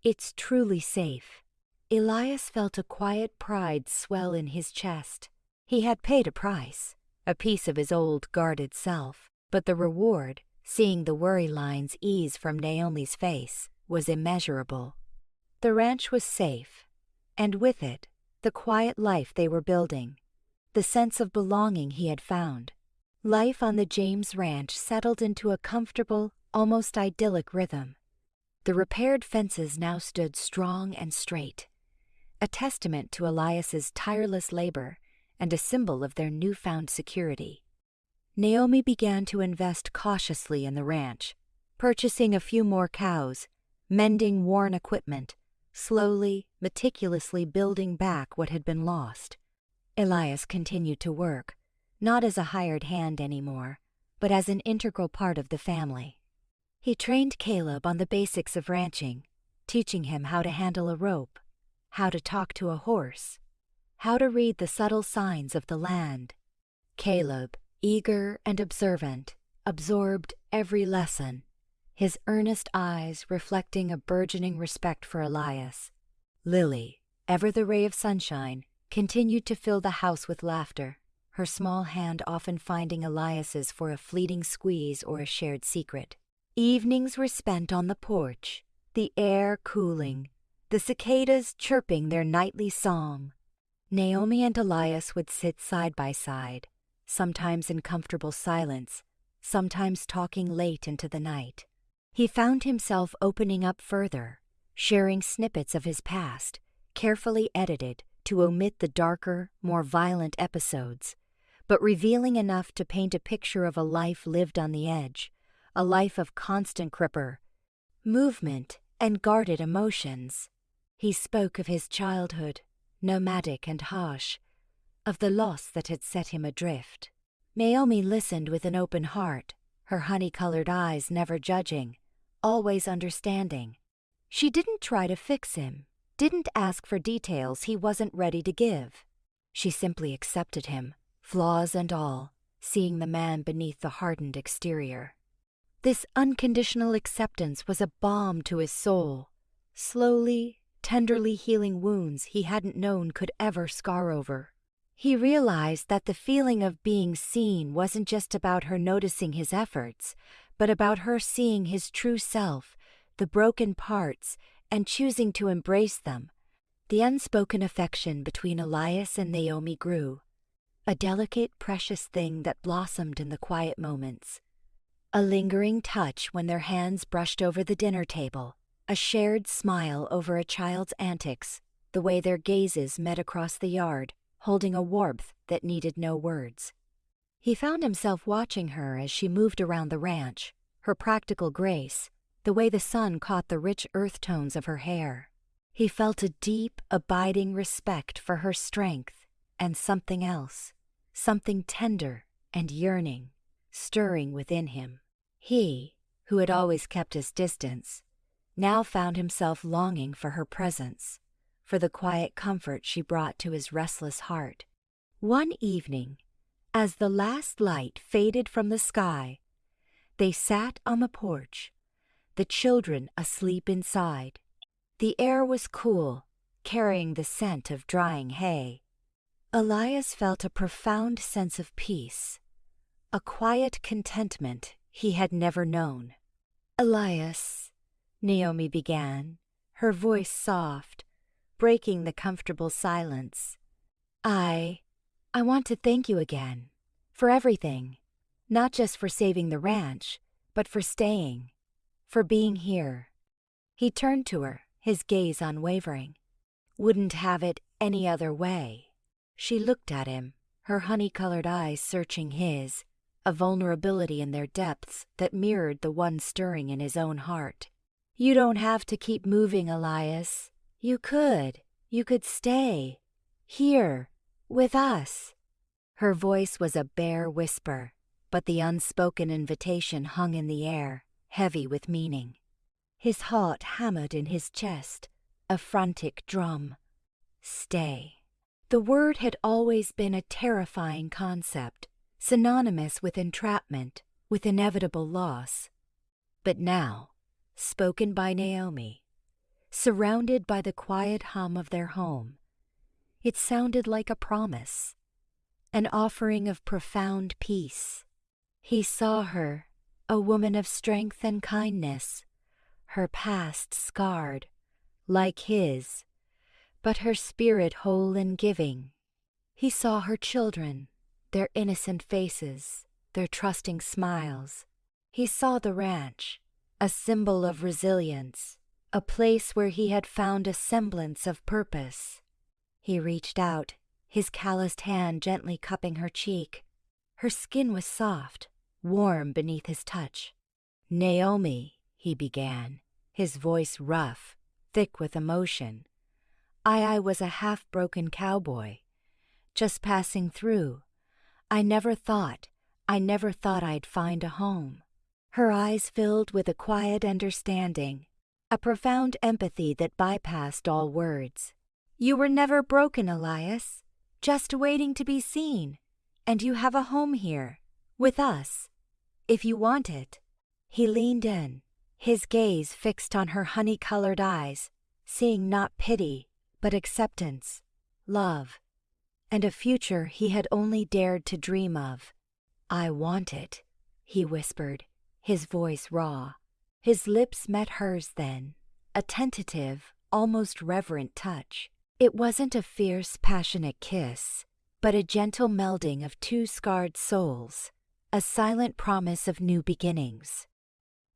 It's truly safe. Elias felt a quiet pride swell in his chest. He had paid a price, a piece of his old guarded self, but the reward, seeing the worry lines ease from Naomi's face, was immeasurable. The ranch was safe, and with it, the quiet life they were building, the sense of belonging he had found. Life on the James Ranch settled into a comfortable, almost idyllic rhythm. The repaired fences now stood strong and straight, a testament to Elias's tireless labor and a symbol of their newfound security. Naomi began to invest cautiously in the ranch, purchasing a few more cows, mending worn equipment, slowly, meticulously building back what had been lost. Elias continued to work, not as a hired hand anymore, but as an integral part of the family. He trained Caleb on the basics of ranching, teaching him how to handle a rope, how to talk to a horse, how to read the subtle signs of the land. Caleb, eager and observant, absorbed every lesson, his earnest eyes reflecting a burgeoning respect for Elias. Lily, ever the ray of sunshine, continued to fill the house with laughter, her small hand often finding Elias's for a fleeting squeeze or a shared secret. Evenings were spent on the porch, the air cooling, the cicadas chirping their nightly song. Naomi and Elias would sit side by side, sometimes in comfortable silence, sometimes talking late into the night. He found himself opening up further, sharing snippets of his past, carefully edited to omit the darker, more violent episodes, but revealing enough to paint a picture of a life lived on the edge, a life of constant movement, and guarded emotions. He spoke of his childhood, nomadic and harsh, of the loss that had set him adrift. Naomi listened with an open heart, her honey-colored eyes never judging, always understanding. She didn't try to fix him, didn't ask for details he wasn't ready to give. She simply accepted him, flaws and all, seeing the man beneath the hardened exterior. This unconditional acceptance was a balm to his soul, slowly, tenderly healing wounds he hadn't known could ever scar over. He realized that the feeling of being seen wasn't just about her noticing his efforts, but about her seeing his true self, the broken parts, and choosing to embrace them. The unspoken affection between Elias and Naomi grew, a delicate, precious thing that blossomed in the quiet moments. A lingering touch when their hands brushed over the dinner table, a shared smile over a child's antics, the way their gazes met across the yard, holding a warmth that needed no words. He found himself watching her as she moved around the ranch, her practical grace, the way the sun caught the rich earth tones of her hair. He felt a deep, abiding respect for her strength and something else, something tender and yearning, stirring within him. He, who had always kept his distance, now found himself longing for her presence, for the quiet comfort she brought to his restless heart. One evening, as the last light faded from the sky, they sat on the porch, the children asleep inside. The air was cool, carrying the scent of drying hay. Elias felt a profound sense of peace, a quiet contentment he had never known. "Elias," Naomi began, her voice soft, breaking the comfortable silence. I want to thank you again, for everything, not just for saving the ranch, but for staying, for being here." He turned to her, his gaze unwavering. "Wouldn't have it any other way." She looked at him, her honey-colored eyes searching his, a vulnerability in their depths that mirrored the one stirring in his own heart. "You don't have to keep moving, Elias. You could stay, here, with us." Her voice was a bare whisper, but the unspoken invitation hung in the air, heavy with meaning. His heart hammered in his chest, a frantic drum. Stay. The word had always been a terrifying concept, synonymous with entrapment, with inevitable loss. But now, spoken by Naomi, surrounded by the quiet hum of their home, it sounded like a promise, an offering of profound peace. He saw her, a woman of strength and kindness, her past scarred, like his, but her spirit whole and giving. He saw her children, their innocent faces, their trusting smiles. He saw the ranch, a symbol of resilience, a place where he had found a semblance of purpose. He reached out, his calloused hand gently cupping her cheek. Her skin was soft, warm beneath his touch. "Naomi," he began, his voice rough, thick with emotion. I was a half-broken cowboy, just passing through. I never thought I'd find a home." Her eyes filled with a quiet understanding, a profound empathy that bypassed all words. "You were never broken, Elias, just waiting to be seen, and you have a home here, with us, if you want it." He leaned in, his gaze fixed on her honey-colored eyes, seeing not pity, but acceptance, love, and a future he had only dared to dream of. "I want it," he whispered, his voice raw. His lips met hers then, a tentative, almost reverent touch. It wasn't a fierce, passionate kiss, but a gentle melding of two scarred souls, a silent promise of new beginnings.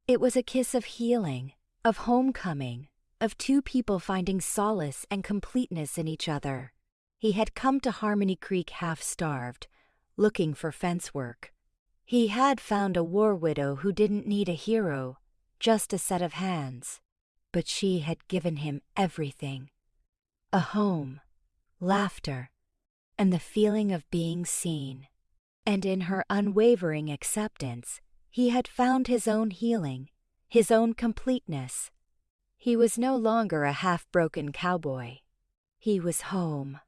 It was a kiss of healing, of homecoming, of two people finding solace and completeness in each other. He had come to Harmony Creek half-starved, looking for fence work. He had found a war widow who didn't need a hero, just a set of hands. But she had given him everything. A home, laughter, and the feeling of being seen. And in her unwavering acceptance, he had found his own healing, his own completeness. He was no longer a half-broken cowboy. He was home,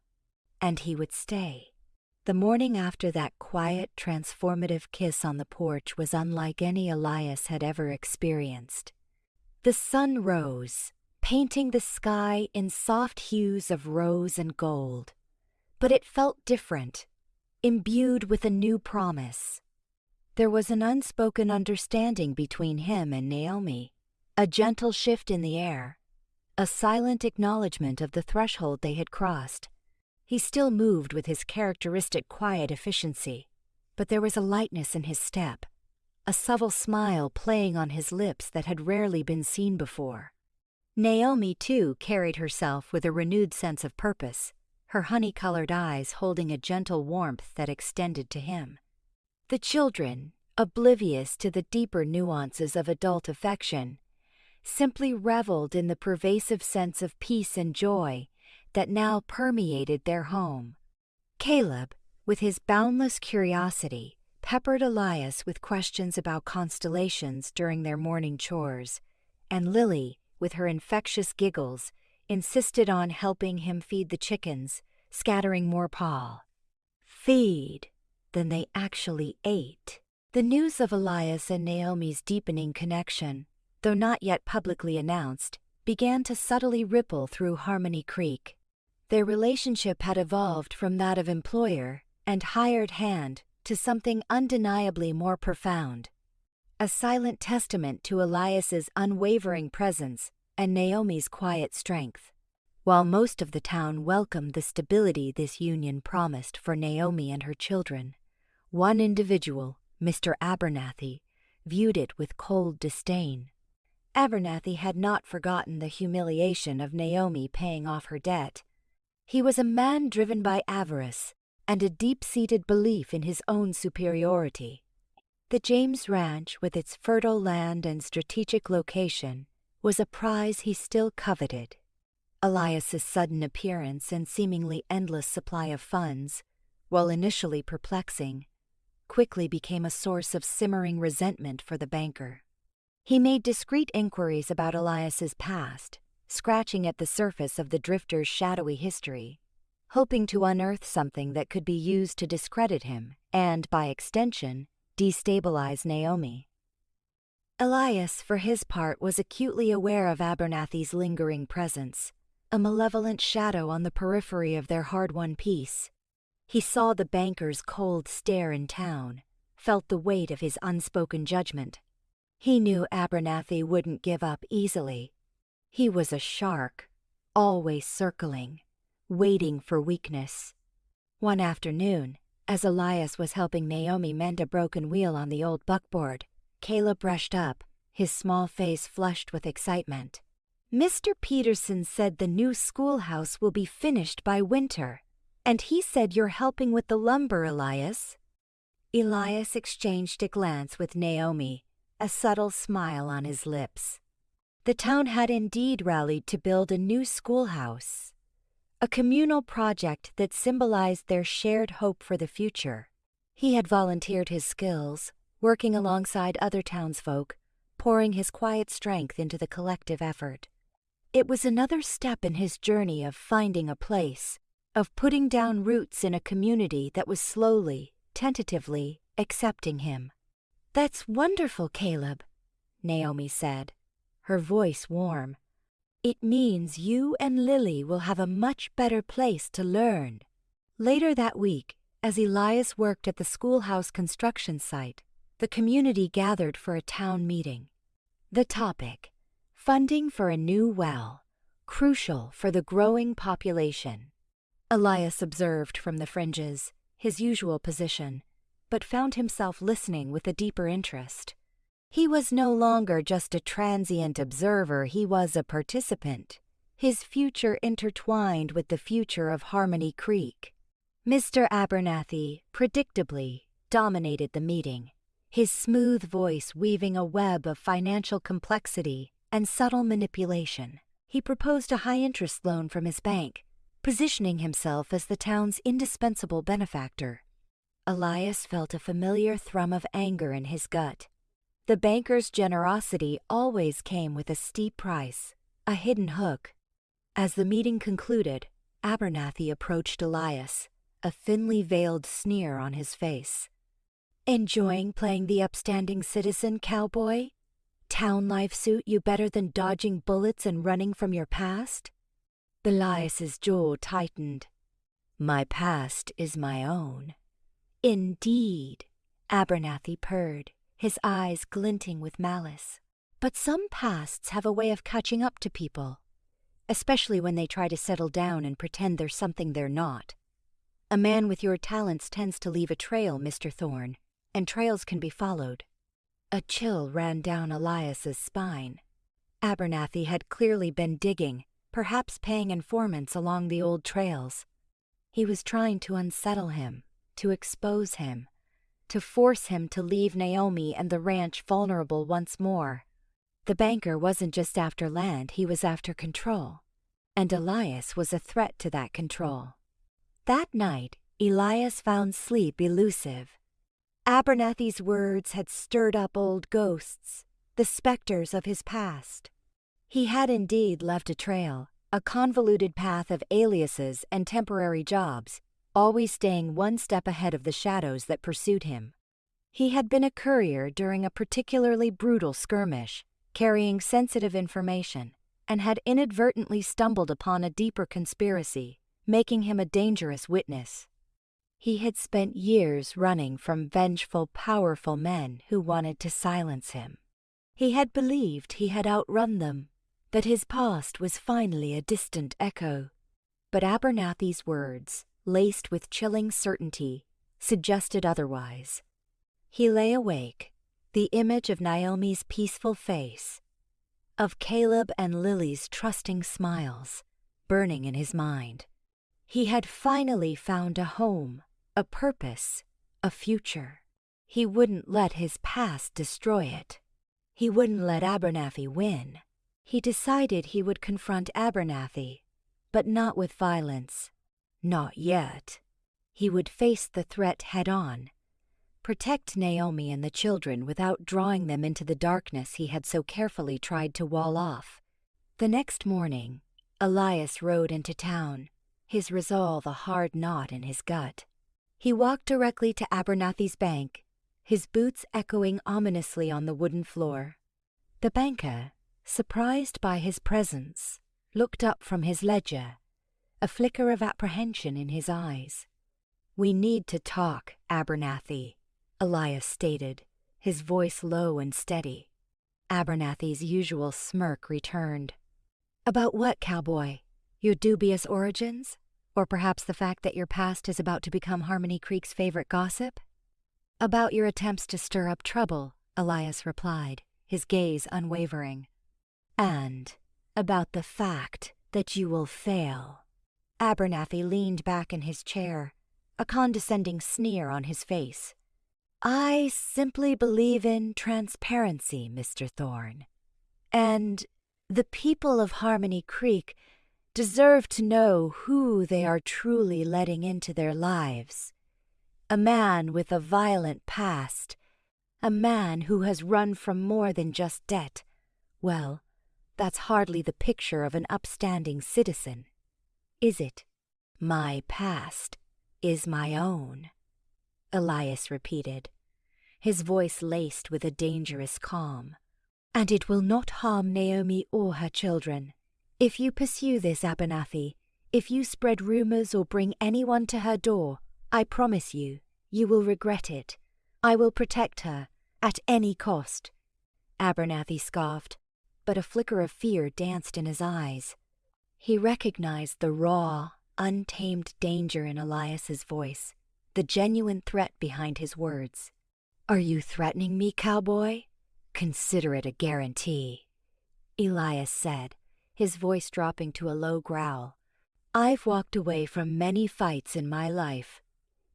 and he would stay. The morning after that quiet, transformative kiss on the porch was unlike any Elias had ever experienced. The sun rose, painting the sky in soft hues of rose and gold. But it felt different, imbued with a new promise. There was an unspoken understanding between him and Naomi, a gentle shift in the air, a silent acknowledgement of the threshold they had crossed. He still moved with his characteristic quiet efficiency, but there was a lightness in his step, a subtle smile playing on his lips that had rarely been seen before. Naomi, too, carried herself with a renewed sense of purpose, her honey-colored eyes holding a gentle warmth that extended to him. The children, oblivious to the deeper nuances of adult affection, simply reveled in the pervasive sense of peace and joy that now permeated their home. Caleb, with his boundless curiosity, peppered Elias with questions about constellations during their morning chores, and Lily, with her infectious giggles, insisted on helping him feed the chickens, scattering more pollen than they actually ate. The news of Elias and Naomi's deepening connection, though not yet publicly announced, began to subtly ripple through Harmony Creek. Their relationship had evolved from that of employer and hired hand to something undeniably more profound, a silent testament to Elias's unwavering presence and Naomi's quiet strength. While most of the town welcomed the stability this union promised for Naomi and her children, one individual, Mr. Abernathy, viewed it with cold disdain. Abernathy had not forgotten the humiliation of Naomi paying off her debt. He was a man driven by avarice and a deep-seated belief in his own superiority. The James Ranch, with its fertile land and strategic location, was a prize he still coveted. Elias's sudden appearance and seemingly endless supply of funds, while initially perplexing, quickly became a source of simmering resentment for the banker. He made discreet inquiries about Elias's past, scratching at the surface of the drifter's shadowy history, hoping to unearth something that could be used to discredit him and, by extension, destabilize Naomi. Elias, for his part, was acutely aware of Abernathy's lingering presence, a malevolent shadow on the periphery of their hard-won peace. He saw the banker's cold stare in town, felt the weight of his unspoken judgment. He knew Abernathy wouldn't give up easily. He was a shark, always circling, waiting for weakness. One afternoon, as Elias was helping Naomi mend a broken wheel on the old buckboard, Caleb rushed up, his small face flushed with excitement. "Mr. Peterson said the new schoolhouse will be finished by winter, and he said you're helping with the lumber, Elias." Elias exchanged a glance with Naomi, a subtle smile on his lips. The town had indeed rallied to build a new schoolhouse, a communal project that symbolized their shared hope for the future. He had volunteered his skills, working alongside other townsfolk, pouring his quiet strength into the collective effort. It was another step in his journey of finding a place, of putting down roots in a community that was slowly, tentatively accepting him. "That's wonderful, Caleb," Naomi said, her voice warm. "It means you and Lily will have a much better place to learn." Later that week, as Elias worked at the schoolhouse construction site, the community gathered for a town meeting. The topic: funding for a new well, crucial for the growing population. Elias observed from the fringes, his usual position, but found himself listening with a deeper interest. He was no longer just a transient observer, he was a participant, his future intertwined with the future of Harmony Creek. Mr. Abernathy, predictably, dominated the meeting, his smooth voice weaving a web of financial complexity and subtle manipulation. He proposed a high-interest loan from his bank, positioning himself as the town's indispensable benefactor. Elias felt a familiar thrum of anger in his gut. The banker's generosity always came with a steep price, a hidden hook. As the meeting concluded, Abernathy approached Elias, a thinly veiled sneer on his face. "Enjoying playing the upstanding citizen, Cowboy? Town life suit you better than dodging bullets and running from your past?" Elias's jaw tightened. "My past is my own." "Indeed," Abernathy purred, his eyes glinting with malice. "But some pasts have a way of catching up to people, especially when they try to settle down and pretend they're something they're not. A man with your talents tends to leave a trail, Mr. Thorne, and trails can be followed." A chill ran down Elias's spine. Abernathy had clearly been digging, perhaps paying informants along the old trails. He was trying to unsettle him, to expose him, to force him to leave Naomi and the ranch vulnerable once more. The banker wasn't just after land, he was after control. And Elias was a threat to that control. That night, Elias found sleep elusive. Abernathy's words had stirred up old ghosts, the specters of his past. He had indeed left a trail, a convoluted path of aliases and temporary jobs, always staying one step ahead of the shadows that pursued him. He had been a courier during a particularly brutal skirmish, carrying sensitive information, and had inadvertently stumbled upon a deeper conspiracy, making him a dangerous witness. He had spent years running from vengeful, powerful men who wanted to silence him. He had believed he had outrun them, that his past was finally a distant echo. But Abernathy's words, laced with chilling certainty, suggested otherwise. He lay awake, the image of Naomi's peaceful face, of Caleb and Lily's trusting smiles, burning in his mind. He had finally found a home, a purpose, a future. He wouldn't let his past destroy it. He wouldn't let Abernathy win. He decided he would confront Abernathy, but not with violence. Not yet. He would face the threat head-on, protect Naomi and the children without drawing them into the darkness he had so carefully tried to wall off. The next morning, Elias rode into town, his resolve a hard knot in his gut. He walked directly to Abernathy's bank, his boots echoing ominously on the wooden floor. The banker, surprised by his presence, looked up from his ledger, a flicker of apprehension in his eyes. "We need to talk, Abernathy," Elias stated, his voice low and steady. Abernathy's usual smirk returned. "About what, Cowboy? Your dubious origins? Or perhaps the fact that your past is about to become Harmony Creek's favorite gossip?" "About your attempts to stir up trouble," Elias replied, his gaze unwavering. "And about the fact that you will fail." Abernathy leaned back in his chair, a condescending sneer on his face. "I simply believe in transparency, Mr. Thorne. And the people of Harmony Creek deserve to know who they are truly letting into their lives. A man with a violent past, a man who has run from more than just debt. Well, that's hardly the picture of an upstanding citizen, is it?" "My past is my own," Elias repeated, his voice laced with a dangerous calm. "And it will not harm Naomi or her children. If you pursue this, Abernathy, if you spread rumors or bring anyone to her door, I promise you, you will regret it. I will protect her, at any cost." Abernathy scoffed, but a flicker of fear danced in his eyes. He recognized the raw, untamed danger in Elias's voice, the genuine threat behind his words. "Are you threatening me, Cowboy?" Consider it a guarantee, Elias said, his voice dropping to a low growl. I've walked away from many fights in my life,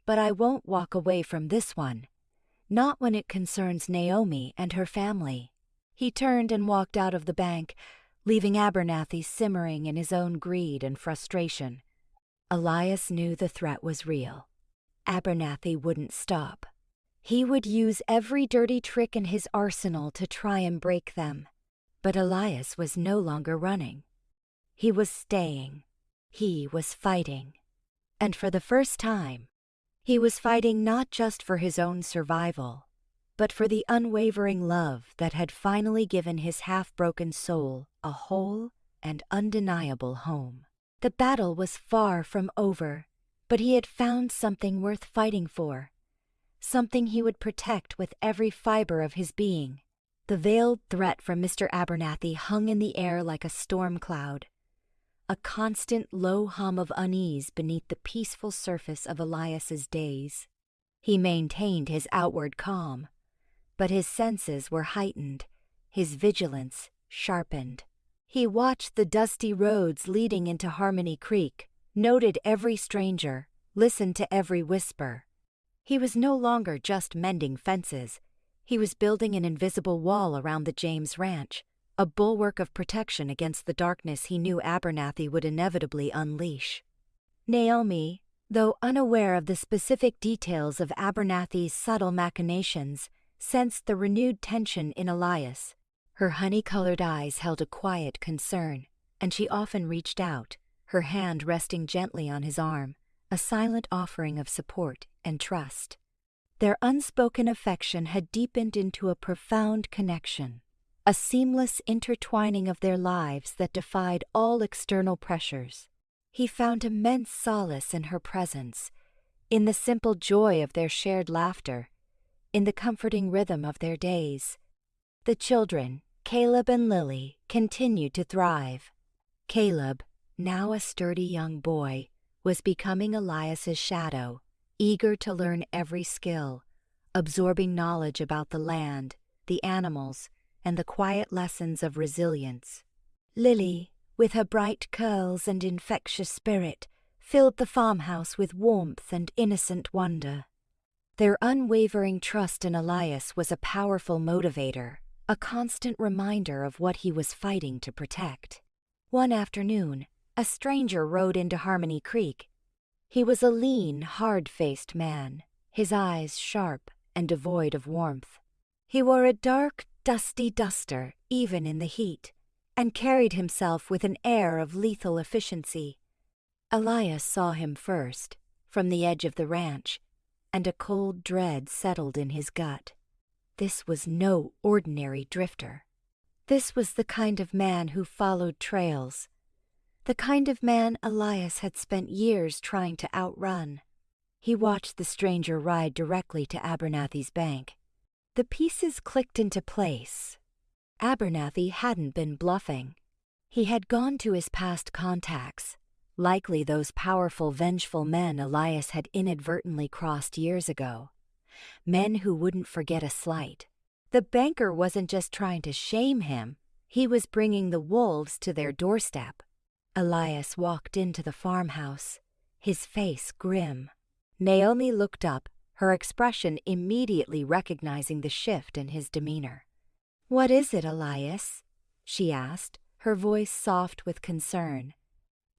but I won't walk away from this one, not when it concerns Naomi and her family. He turned and walked out of the bank, leaving Abernathy simmering in his own greed and frustration. Elias knew the threat was real. Abernathy wouldn't stop. He would use every dirty trick in his arsenal to try and break them. But Elias was no longer running. He was staying. He was fighting. And for the first time, he was fighting not just for his own survival, but for the unwavering love that had finally given his half-broken soul a whole and undeniable home. The battle was far from over, but he had found something worth fighting for, something he would protect with every fiber of his being. The veiled threat from Mr. Abernathy hung in the air like a storm cloud, a constant low hum of unease beneath the peaceful surface of Elias's days. He maintained his outward calm, but his senses were heightened, his vigilance sharpened. He watched the dusty roads leading into Harmony Creek, noted every stranger, listened to every whisper. He was no longer just mending fences. He was building an invisible wall around the James Ranch, a bulwark of protection against the darkness he knew Abernathy would inevitably unleash. Naomi, though unaware of the specific details of Abernathy's subtle machinations, sensed the renewed tension in Elias. Her honey-colored eyes held a quiet concern, and she often reached out, her hand resting gently on his arm, a silent offering of support and trust. Their unspoken affection had deepened into a profound connection, a seamless intertwining of their lives that defied all external pressures. He found immense solace in her presence, in the simple joy of their shared laughter, in the comforting rhythm of their days. The children, Caleb and Lily, continued to thrive. Caleb, now a sturdy young boy, was becoming Elias's shadow, eager to learn every skill, absorbing knowledge about the land, the animals, and the quiet lessons of resilience. Lily, with her bright curls and infectious spirit, filled the farmhouse with warmth and innocent wonder. Their unwavering trust in Elias was a powerful motivator, a constant reminder of what he was fighting to protect. One afternoon, a stranger rode into Harmony Creek. He was a lean, hard-faced man, his eyes sharp and devoid of warmth. He wore a dark, dusty duster even in the heat, and carried himself with an air of lethal efficiency. Elias saw him first, from the edge of the ranch, and a cold dread settled in his gut. This was no ordinary drifter. This was the kind of man who followed trails, the kind of man Elias had spent years trying to outrun. He watched the stranger ride directly to Abernathy's bank. The pieces clicked into place. Abernathy hadn't been bluffing. He had gone to his past contacts, likely those powerful, vengeful men Elias had inadvertently crossed years ago. Men who wouldn't forget a slight. The banker wasn't just trying to shame him, he was bringing the wolves to their doorstep. Elias walked into the farmhouse, his face grim. Naomi looked up, her expression immediately recognizing the shift in his demeanor. "What is it, Elias?" she asked, her voice soft with concern.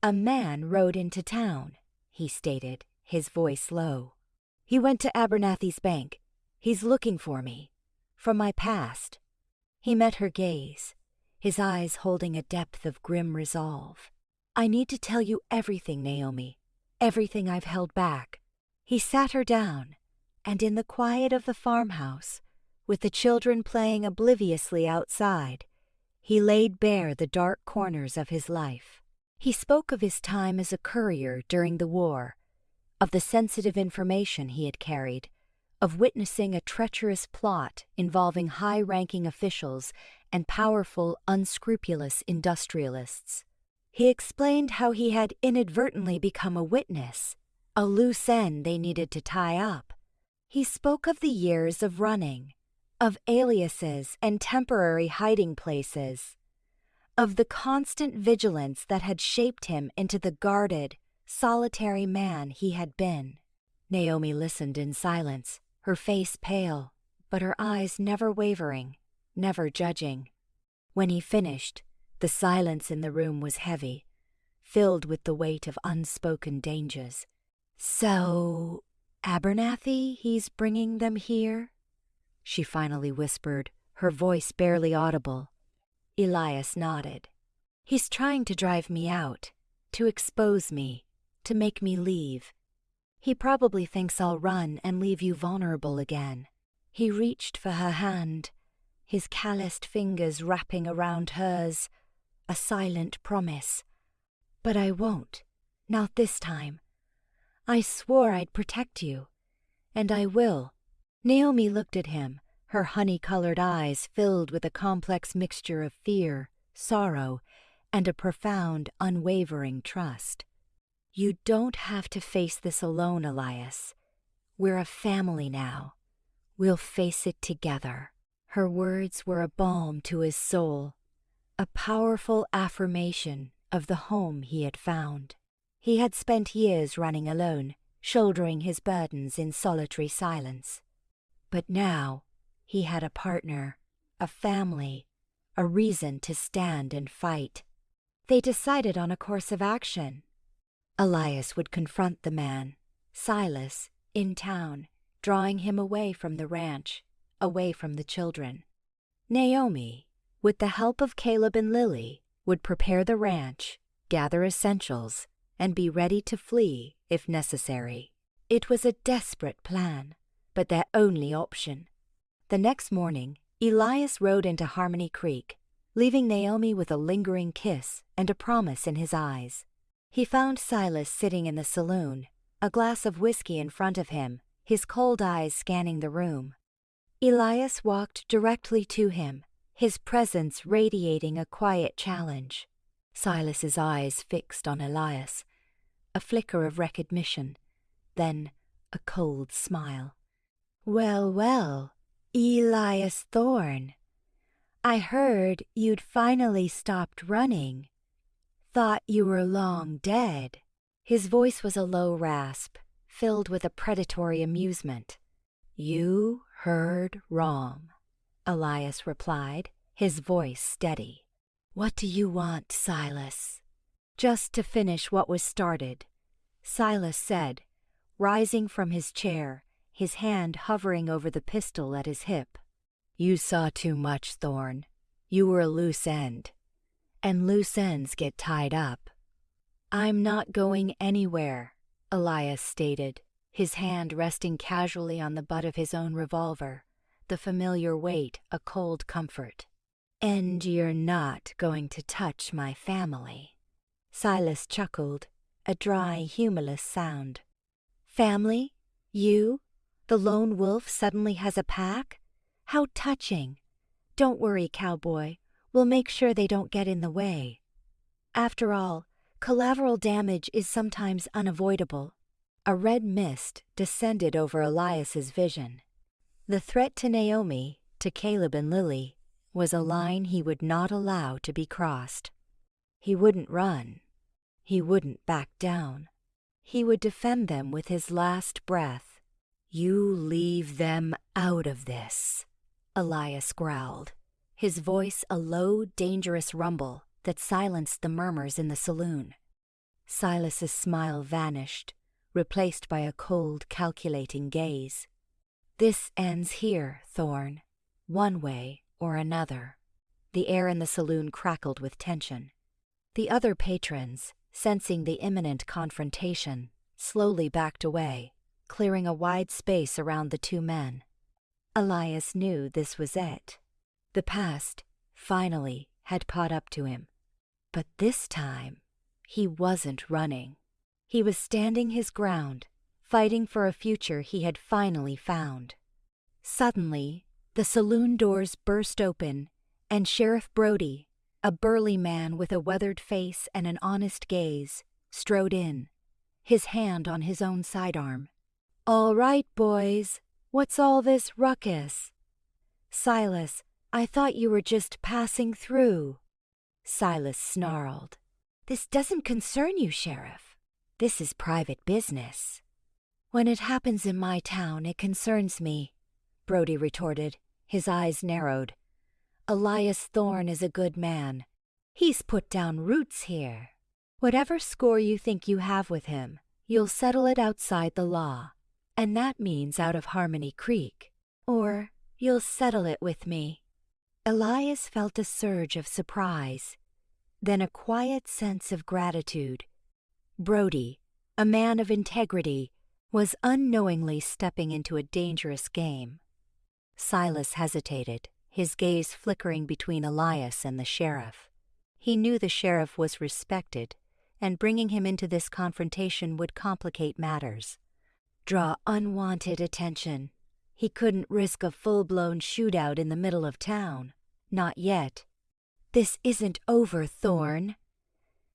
"A man rode into town," he stated, his voice low. "He went to Abernathy's bank. He's looking for me. From my past." He met her gaze, his eyes holding a depth of grim resolve. "I need to tell you everything, Naomi, everything I've held back." He sat her down, and in the quiet of the farmhouse, with the children playing obliviously outside, he laid bare the dark corners of his life. He spoke of his time as a courier during the war, of the sensitive information he had carried, of witnessing a treacherous plot involving high-ranking officials and powerful, unscrupulous industrialists. He explained how he had inadvertently become a witness, a loose end they needed to tie up. He spoke of the years of running, of aliases and temporary hiding places, of the constant vigilance that had shaped him into the guarded, solitary man he had been. Naomi listened in silence, her face pale, but her eyes never wavering, never judging. When he finished, the silence in the room was heavy, filled with the weight of unspoken dangers. "So, Abernathy, he's bringing them here?" she finally whispered, her voice barely audible. Elias nodded. "He's trying to drive me out, to expose me, to make me leave. He probably thinks I'll run and leave you vulnerable again." He reached for her hand, his calloused fingers wrapping around hers, a silent promise. "But I won't, not this time. I swore I'd protect you, and I will." Naomi looked at him, her honey-colored eyes filled with a complex mixture of fear, sorrow, and a profound, unwavering trust. "You don't have to face this alone, Elias. We're a family now. We'll face it together." Her words were a balm to his soul, a powerful affirmation of the home he had found. He had spent years running alone, shouldering his burdens in solitary silence. But now he had a partner, a family, a reason to stand and fight. They decided on a course of action. Elias would confront the man, Silas, in town, drawing him away from the ranch, away from the children. Naomi, with the help of Caleb and Lily, would prepare the ranch, gather essentials, and be ready to flee if necessary. It was a desperate plan, but their only option. The next morning, Elias rode into Harmony Creek, leaving Naomi with a lingering kiss and a promise in his eyes. He found Silas sitting in the saloon, a glass of whiskey in front of him, his cold eyes scanning the room. Elias walked directly to him, his presence radiating a quiet challenge. Silas's eyes fixed on Elias, a flicker of recognition, then a cold smile. "Well, well, Elias Thorne. I heard you'd finally stopped running. Thought you were long dead." His voice was a low rasp, filled with a predatory amusement. "You heard wrong," Elias replied, his voice steady. "What do you want, Silas?" "Just to finish what was started," Silas said, rising from his chair, his hand hovering over the pistol at his hip. "You saw too much, Thorne. You were a loose end. And loose ends get tied up." "I'm not going anywhere," Elias stated, his hand resting casually on the butt of his own revolver, the familiar weight a cold comfort. "And you're not going to touch my family." Silas chuckled, a dry, humorless sound. "Family? You? The lone wolf suddenly has a pack? How touching. Don't worry, Cowboy. We'll make sure they don't get in the way. After all, collateral damage is sometimes unavoidable." A red mist descended over Elias's vision. The threat to Naomi, to Caleb and Lily, was a line he would not allow to be crossed. He wouldn't run. He wouldn't back down. He would defend them with his last breath. "You leave them out of this," Elias growled, his voice a low, dangerous rumble that silenced the murmurs in the saloon. Silas's smile vanished, replaced by a cold, calculating gaze. "This ends here, Thorne, one way or another." The air in the saloon crackled with tension. The other patrons, sensing the imminent confrontation, slowly backed away, clearing a wide space around the two men. Elias knew this was it. The past, finally, had caught up to him. But this time, he wasn't running. He was standing his ground, fighting for a future he had finally found. Suddenly, the saloon doors burst open, and Sheriff Brody, a burly man with a weathered face and an honest gaze, strode in, his hand on his own sidearm. "All right, boys, what's all this ruckus?" Silas, I thought you were just passing through. Silas snarled. This doesn't concern you, Sheriff. This is private business. When it happens in my town, it concerns me, Brody retorted, his eyes narrowed. Elias Thorne is a good man. He's put down roots here. Whatever score you think you have with him, you'll settle it outside the law. And that means out of Harmony Creek. Or you'll settle it with me. Elias felt a surge of surprise, then a quiet sense of gratitude. Brody, a man of integrity, was unknowingly stepping into a dangerous game. Silas hesitated, his gaze flickering between Elias and the sheriff. He knew the sheriff was respected, and bringing him into this confrontation would complicate matters. Draw unwanted attention. He couldn't risk a full-blown shootout in the middle of town. Not yet. This isn't over, Thorne.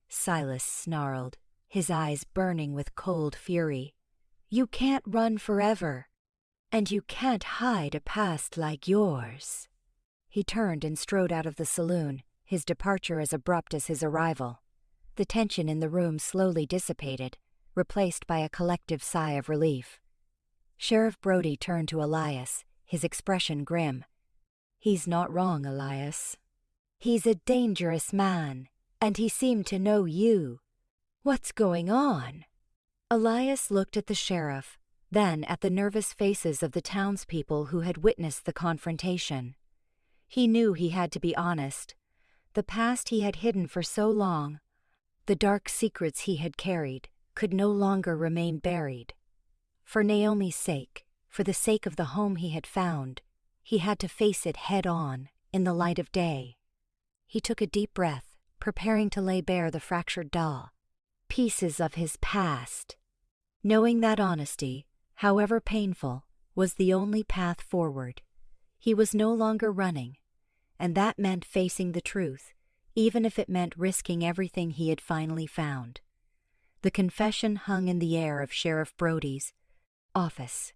Silas snarled, his eyes burning with cold fury. You can't run forever, and you can't hide a past like yours. He turned and strode out of the saloon, his departure as abrupt as his arrival. The tension in the room slowly dissipated, replaced by a collective sigh of relief. Sheriff Brody turned to Elias, his expression grim. He's not wrong, Elias. He's a dangerous man, and he seemed to know you. What's going on? Elias looked at the sheriff, then at the nervous faces of the townspeople who had witnessed the confrontation. He knew he had to be honest. The past he had hidden for so long, the dark secrets he had carried, could no longer remain buried. For Naomi's sake, for the sake of the home he had found, he had to face it head-on, in the light of day. He took a deep breath, preparing to lay bare the fractured doll, pieces of his past. Knowing that honesty, however painful, was the only path forward. He was no longer running, and that meant facing the truth, even if it meant risking everything he had finally found. The confession hung in the air of Sheriff Brody's office,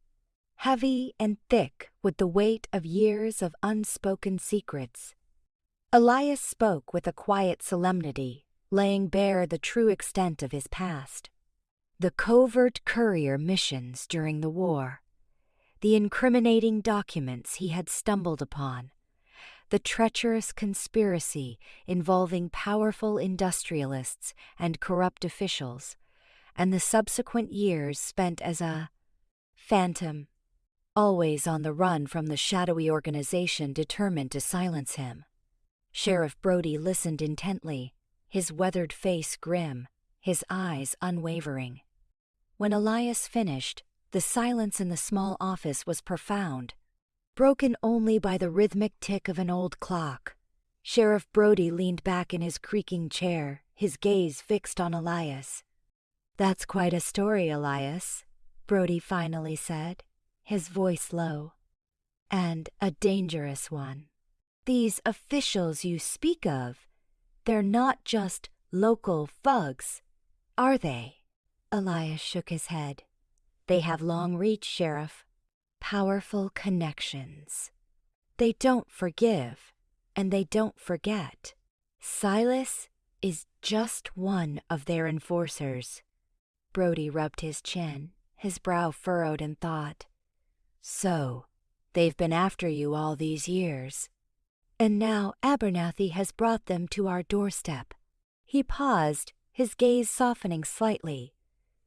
heavy and thick with the weight of years of unspoken secrets. Elias spoke with a quiet solemnity, laying bare the true extent of his past. The covert courier missions during the war, the incriminating documents he had stumbled upon, the treacherous conspiracy involving powerful industrialists and corrupt officials, and the subsequent years spent as a phantom, always on the run from the shadowy organization determined to silence him. Sheriff Brody listened intently, his weathered face grim, his eyes unwavering. When Elias finished, the silence in the small office was profound, broken only by the rhythmic tick of an old clock. Sheriff Brody leaned back in his creaking chair, his gaze fixed on Elias. "That's quite a story, Elias," Brody finally said, his voice low. "And a dangerous one. These officials you speak of, they're not just local thugs, are they?" Elias shook his head. "They have long reach, Sheriff. Powerful connections. They don't forgive, and they don't forget. Silas is just one of their enforcers." Brody rubbed his chin, his brow furrowed in thought. "So, they've been after you all these years. And now Abernathy has brought them to our doorstep." He paused, his gaze softening slightly.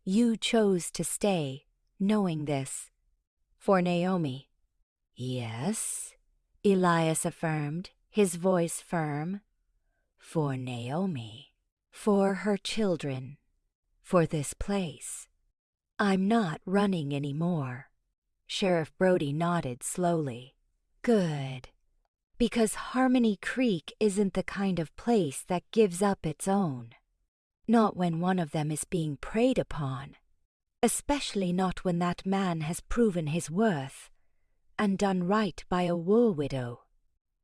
"You chose to stay, knowing this." "For Naomi." "Yes," Elias affirmed, his voice firm. "For Naomi. For her children. For this place. I'm not running anymore." Sheriff Brody nodded slowly. "Good. Because Harmony Creek isn't the kind of place that gives up its own. Not when one of them is being preyed upon. Especially not when that man has proven his worth and done right by a wool widow."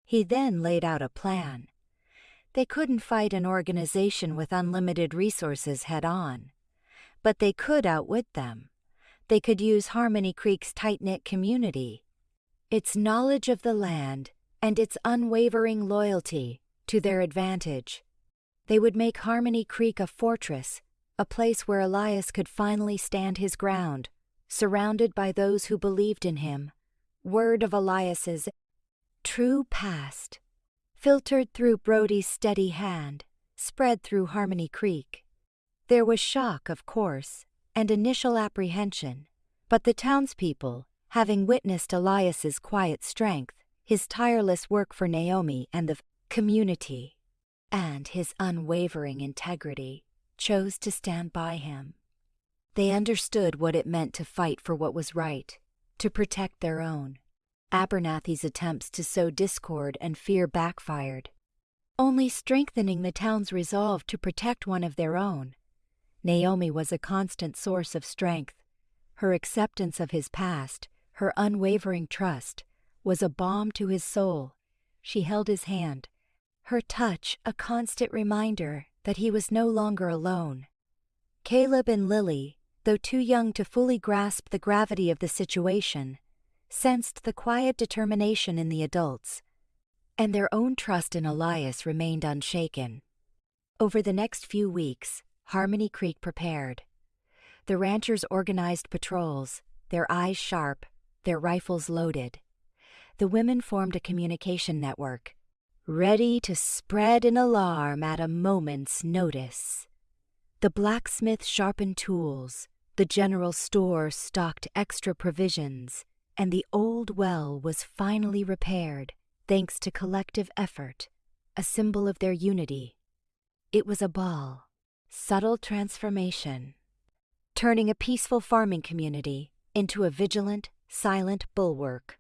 He then laid out a plan. They couldn't fight an organization with unlimited resources head-on, but they could outwit them. They could use Harmony Creek's tight-knit community. its knowledge of the land, and its unwavering loyalty to their advantage. They would make Harmony Creek a fortress, a place where Elias could finally stand his ground, surrounded by those who believed in him. Word of Elias's true past, filtered through Brody's steady hand, spread through Harmony Creek. There was shock, of course, and initial apprehension, but the townspeople, having witnessed Elias's quiet strength, his tireless work for Naomi and the community, and his unwavering integrity, chose to stand by him. They understood what it meant to fight for what was right, to protect their own. Abernathy's attempts to sow discord and fear backfired, only strengthening the town's resolve to protect one of their own. Naomi was a constant source of strength. Her acceptance of his past, her unwavering trust, was a balm to his soul. She held his hand, her touch a constant reminder that he was no longer alone. Caleb and Lily, though too young to fully grasp the gravity of the situation, sensed the quiet determination in the adults, and their own trust in Elias remained unshaken. Over the next few weeks, Harmony Creek prepared. The ranchers organized patrols, their eyes sharp, their rifles loaded. The women formed a communication network, ready to spread an alarm at a moment's notice. The blacksmith sharpened tools, the general store stocked extra provisions, and the old well was finally repaired, thanks to collective effort, a symbol of their unity. It was a ball, subtle transformation, turning a peaceful farming community into a vigilant, silent bulwark.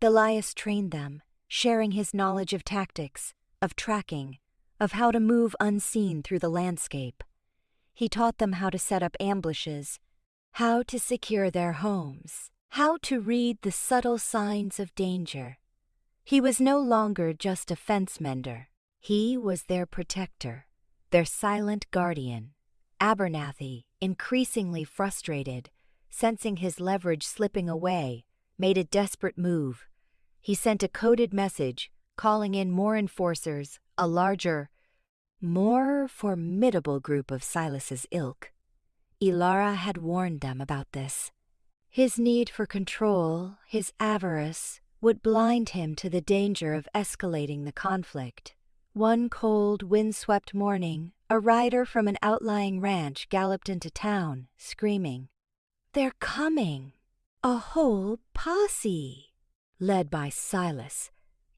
Elias trained them, sharing his knowledge of tactics, of tracking, of how to move unseen through the landscape. He taught them how to set up ambushes, how to secure their homes, how to read the subtle signs of danger. He was no longer just a fence mender. He was their protector, their silent guardian. Abernathy, increasingly frustrated, sensing his leverage slipping away, made a desperate move. He sent a coded message, calling in more enforcers, a larger, more formidable group of Silas's ilk. Ilara had warned them about this. His need for control, his avarice, would blind him to the danger of escalating the conflict. One cold, windswept morning, a rider from an outlying ranch galloped into town, screaming, "They're coming! A whole posse!" Led by Silas,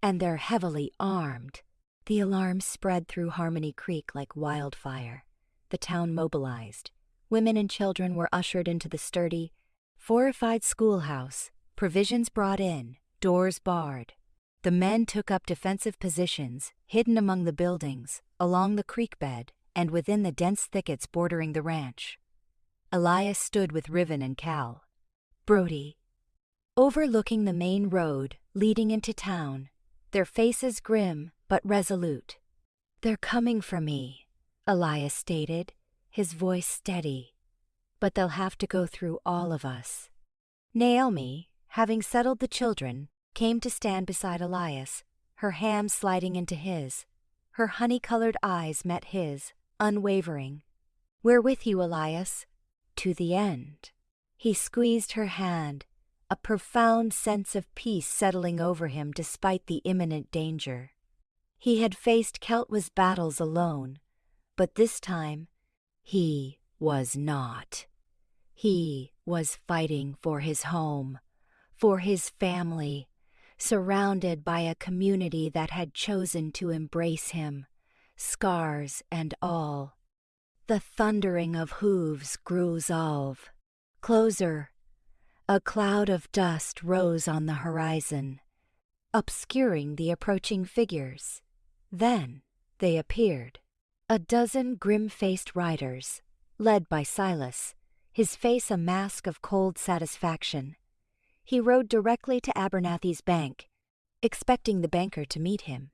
and they're heavily armed. The alarm spread through Harmony Creek like wildfire. The town mobilized. Women and children were ushered into the sturdy, fortified schoolhouse, provisions brought in, doors barred. The men took up defensive positions, hidden among the buildings, along the creek bed, and within the dense thickets bordering the ranch. Elias stood with Riven and Cal. Brody, overlooking the main road leading into town, their faces grim but resolute. "They're coming for me," Elias stated, his voice steady. "But they'll have to go through all of us." Naomi, having settled the children, came to stand beside Elias, her hand sliding into his. Her honey-colored eyes met his, unwavering. "We're with you, Elias. To the end." He squeezed her hand, a profound sense of peace settling over him despite the imminent danger. He had faced Keltwa's battles alone, but this time he was not. He was fighting for his home, for his family, surrounded by a community that had chosen to embrace him, scars and all. The thundering of hooves grew solve. Closer. A cloud of dust rose on the horizon, obscuring the approaching figures. Then they appeared. A dozen grim-faced riders, led by Silas, his face a mask of cold satisfaction. He rode directly to Abernathy's bank, expecting the banker to meet him.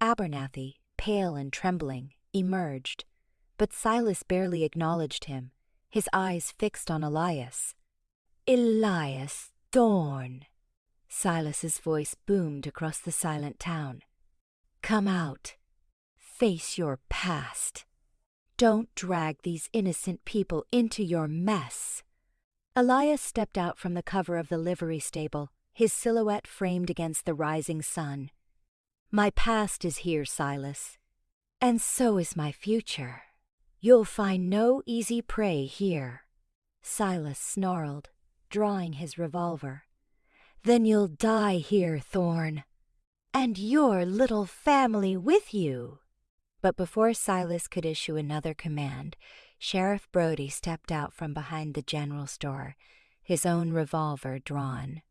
Abernathy, pale and trembling, emerged, but Silas barely acknowledged him, his eyes fixed on Elias. "Elias Thorne," Silas's voice boomed across the silent town. Come out. Face your past. Don't drag these innocent people into your mess. Elias stepped out from the cover of the livery stable, his silhouette framed against the rising sun. My past is here, Silas. And so is my future. You'll find no easy prey here. Silas snarled, drawing his revolver. Then you'll die here, Thorn. And your little family with you. But before Silas could issue another command, Sheriff Brody stepped out from behind the general store, his own revolver drawn.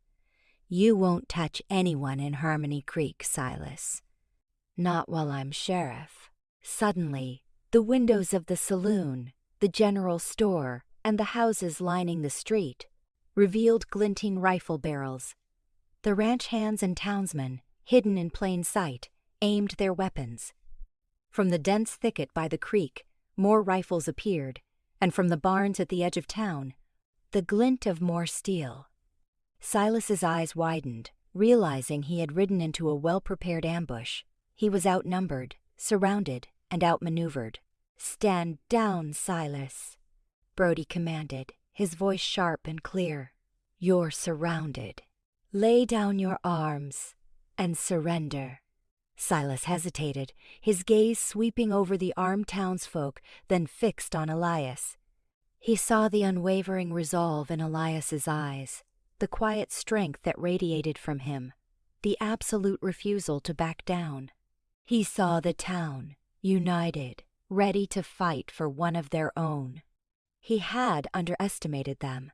You won't touch anyone in Harmony Creek, Silas. Not while I'm sheriff. Suddenly, the windows of the saloon, the general store, and the houses lining the street revealed glinting rifle barrels. The ranch hands and townsmen, hidden in plain sight, aimed their weapons. From the dense thicket by the creek, more rifles appeared, and from the barns at the edge of town, the glint of more steel. Silas's eyes widened, realizing he had ridden into a well-prepared ambush. He was outnumbered, surrounded, and outmaneuvered. Stand down, Silas, Brody commanded, his voice sharp and clear. You're surrounded. Lay down your arms and surrender. Silas hesitated, his gaze sweeping over the armed townsfolk, then fixed on Elias. He saw the unwavering resolve in Elias's eyes, the quiet strength that radiated from him, the absolute refusal to back down. He saw the town, united, ready to fight for one of their own. He had underestimated them.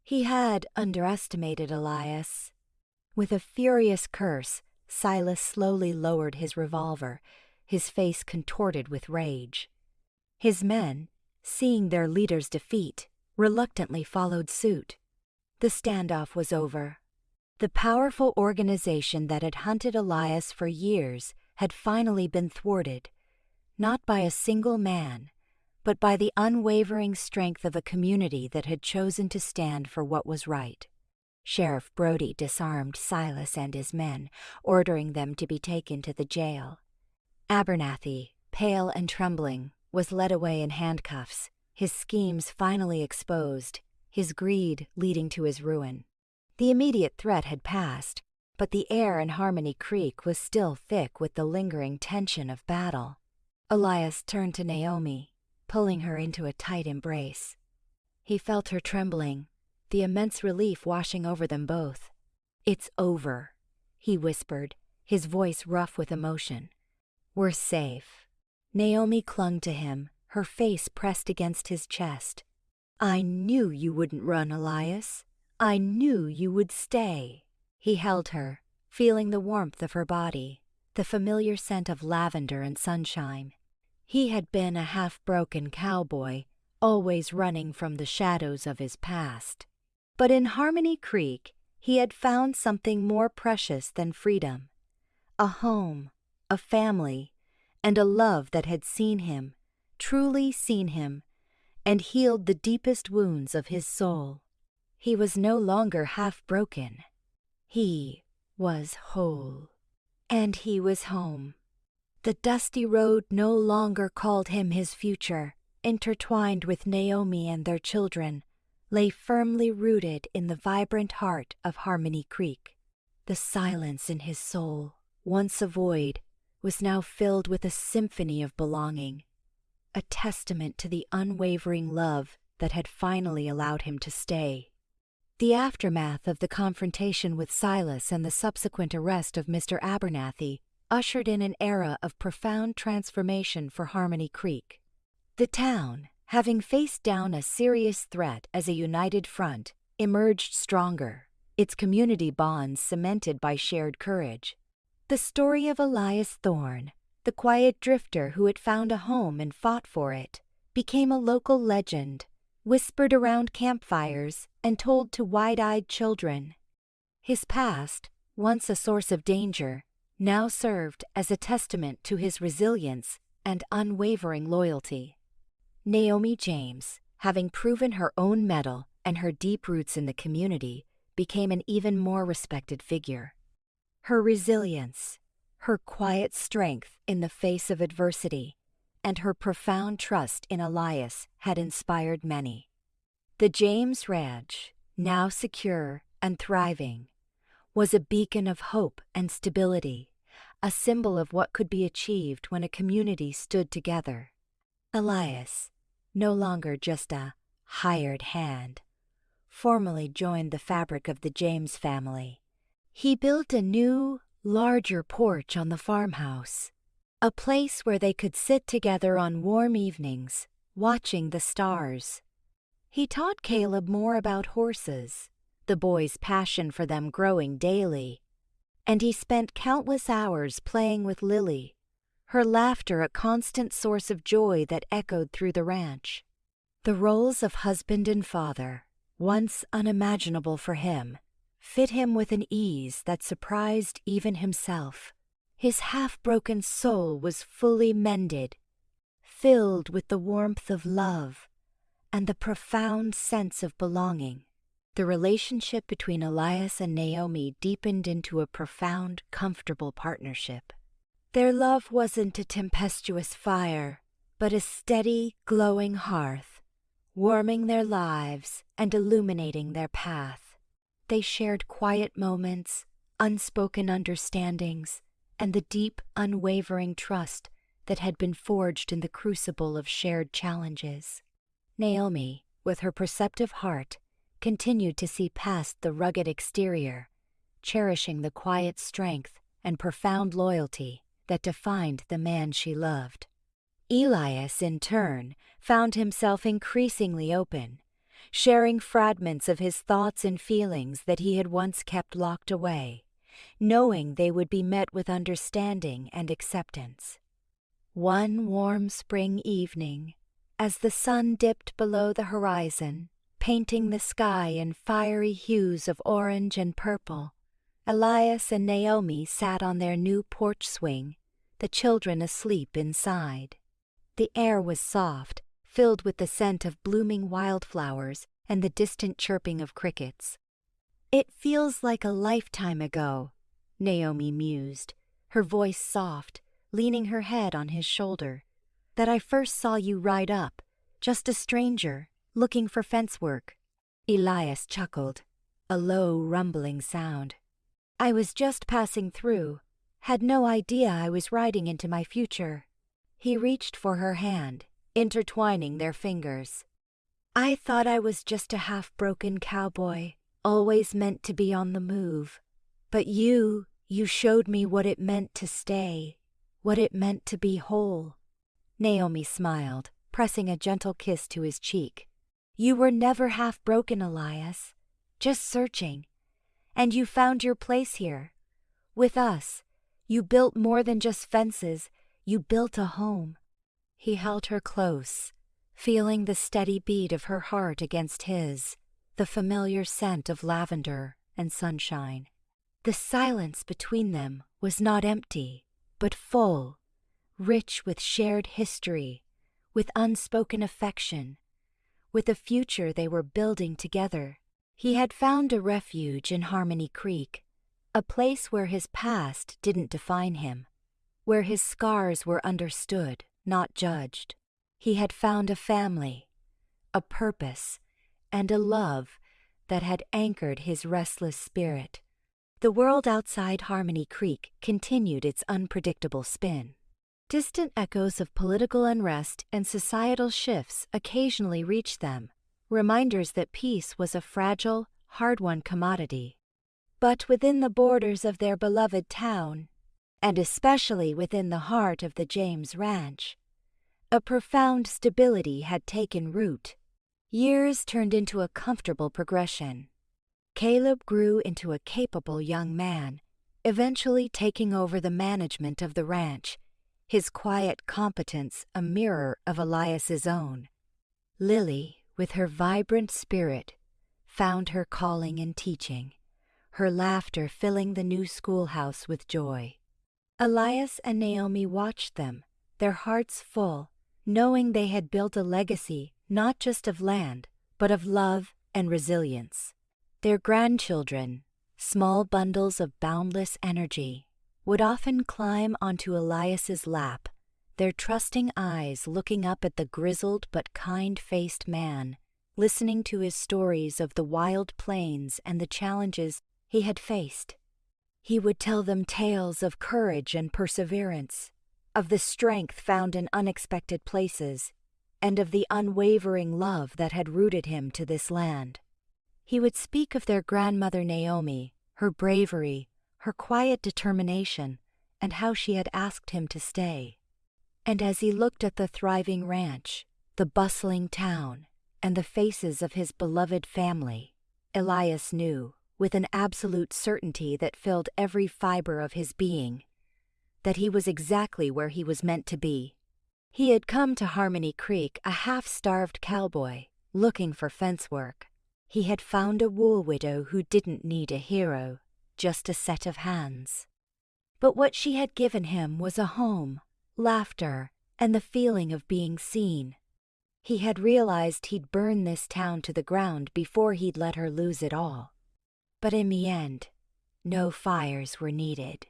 He had underestimated Elias. With a furious curse, Silas slowly lowered his revolver, his face contorted with rage. His men, seeing their leader's defeat, reluctantly followed suit. The standoff was over. The powerful organization that had hunted Elias for years had finally been thwarted, not by a single man, but by the unwavering strength of a community that had chosen to stand for what was right. Sheriff Brody disarmed Silas and his men, ordering them to be taken to the jail. Abernathy, pale and trembling, was led away in handcuffs, his schemes finally exposed, his greed leading to his ruin. The immediate threat had passed, but the air in Harmony Creek was still thick with the lingering tension of battle. Elias turned to Naomi, pulling her into a tight embrace. He felt her trembling, the immense relief washing over them both. It's over, he whispered, his voice rough with emotion. We're safe. Naomi clung to him, her face pressed against his chest. I knew you wouldn't run, Elias. I knew you would stay. He held her, feeling the warmth of her body, the familiar scent of lavender and sunshine. He had been a half-broken cowboy, always running from the shadows of his past. But in Harmony Creek, he had found something more precious than freedom. A home, a family, and a love that had seen him, truly seen him, and healed the deepest wounds of his soul. He was no longer half-broken. He was whole. And he was home. The dusty road no longer called him his future, intertwined with Naomi and their children, lay firmly rooted in the vibrant heart of Harmony Creek. The silence in his soul, once a void, was now filled with a symphony of belonging, a testament to the unwavering love that had finally allowed him to stay. The aftermath of the confrontation with Silas and the subsequent arrest of Mr. Abernathy ushered in an era of profound transformation for Harmony Creek. The town, having faced down a serious threat as a united front, emerged stronger, its community bonds cemented by shared courage. The story of Elias Thorne, the quiet drifter who had found a home and fought for it, became a local legend, whispered around campfires and told to wide-eyed children. His past, once a source of danger, now served as a testament to his resilience and unwavering loyalty. Naomi James, having proven her own mettle and her deep roots in the community, became an even more respected figure. Her resilience, her quiet strength in the face of adversity, and her profound trust in Elias had inspired many. The James Ranch, now secure and thriving, was a beacon of hope and stability, a symbol of what could be achieved when a community stood together. Elias, no longer just a hired hand, formally joined the fabric of the James family. He built a new, larger porch on the farmhouse, a place where they could sit together on warm evenings, watching the stars. He taught Caleb more about horses, the boy's passion for them growing daily, and he spent countless hours playing with Lily, her laughter a constant source of joy that echoed through the ranch. The roles of husband and father, once unimaginable for him, fit him with an ease that surprised even himself. His half-broken soul was fully mended, filled with the warmth of love and the profound sense of belonging. The relationship between Elias and Naomi deepened into a profound, comfortable partnership. Their love wasn't a tempestuous fire, but a steady, glowing hearth, warming their lives and illuminating their path. They shared quiet moments, unspoken understandings, and the deep, unwavering trust that had been forged in the crucible of shared challenges. Naomi, with her perceptive heart, continued to see past the rugged exterior, cherishing the quiet strength and profound loyalty that defined the man she loved. Elias, in turn, found himself increasingly open, sharing fragments of his thoughts and feelings that he had once kept locked away, knowing they would be met with understanding and acceptance. One warm spring evening, as the sun dipped below the horizon, painting the sky in fiery hues of orange and purple, Elias and Naomi sat on their new porch swing, the children asleep inside. The air was soft, filled with the scent of blooming wildflowers and the distant chirping of crickets. "It feels like a lifetime ago," Naomi mused, her voice soft, leaning her head on his shoulder, "that I first saw you ride up, just a stranger, looking for fence work." Elias chuckled, a low, rumbling sound. "I was just passing through, had no idea I was riding into my future." He reached for her hand, intertwining their fingers. "I thought I was just a half-broken cowboy, always meant to be on the move. But you showed me what it meant to stay, what it meant to be whole." Naomi smiled, pressing a gentle kiss to his cheek. "You were never half-broken, Elias, just searching. And you found your place here. With us, you built more than just fences, you built a home." He held her close, feeling the steady beat of her heart against his, the familiar scent of lavender and sunshine. The silence between them was not empty, but full, rich with shared history, with unspoken affection, with a future they were building together. He had found a refuge in Harmony Creek, a place where his past didn't define him, where his scars were understood, not judged. He had found a family, a purpose, and a love that had anchored his restless spirit. The world outside Harmony Creek continued its unpredictable spin. Distant echoes of political unrest and societal shifts occasionally reached them, reminders that peace was a fragile, hard-won commodity. But within the borders of their beloved town, and especially within the heart of the James Ranch, a profound stability had taken root. Years turned into a comfortable progression. Caleb grew into a capable young man, eventually taking over the management of the ranch, his quiet competence a mirror of Elias's own. Lily, with her vibrant spirit, found her calling in teaching, her laughter filling the new schoolhouse with joy. Elias and Naomi watched them, their hearts full, knowing they had built a legacy not just of land, but of love and resilience. Their grandchildren, small bundles of boundless energy, would often climb onto Elias's lap, their trusting eyes looking up at the grizzled but kind-faced man, listening to his stories of the wild plains and the challenges he had faced. He would tell them tales of courage and perseverance, of the strength found in unexpected places, and of the unwavering love that had rooted him to this land. He would speak of their grandmother Naomi, her bravery, her quiet determination, and how she had asked him to stay. And as he looked at the thriving ranch, the bustling town, and the faces of his beloved family, Elias knew, with an absolute certainty that filled every fiber of his being, that he was exactly where he was meant to be. He had come to Harmony Creek a half-starved cowboy, looking for fence work. He had found a wool widow who didn't need a hero, just a set of hands. But what she had given him was a home, laughter, and the feeling of being seen. He had realized he'd burn this town to the ground before he'd let her lose it all. But in the end, no fires were needed.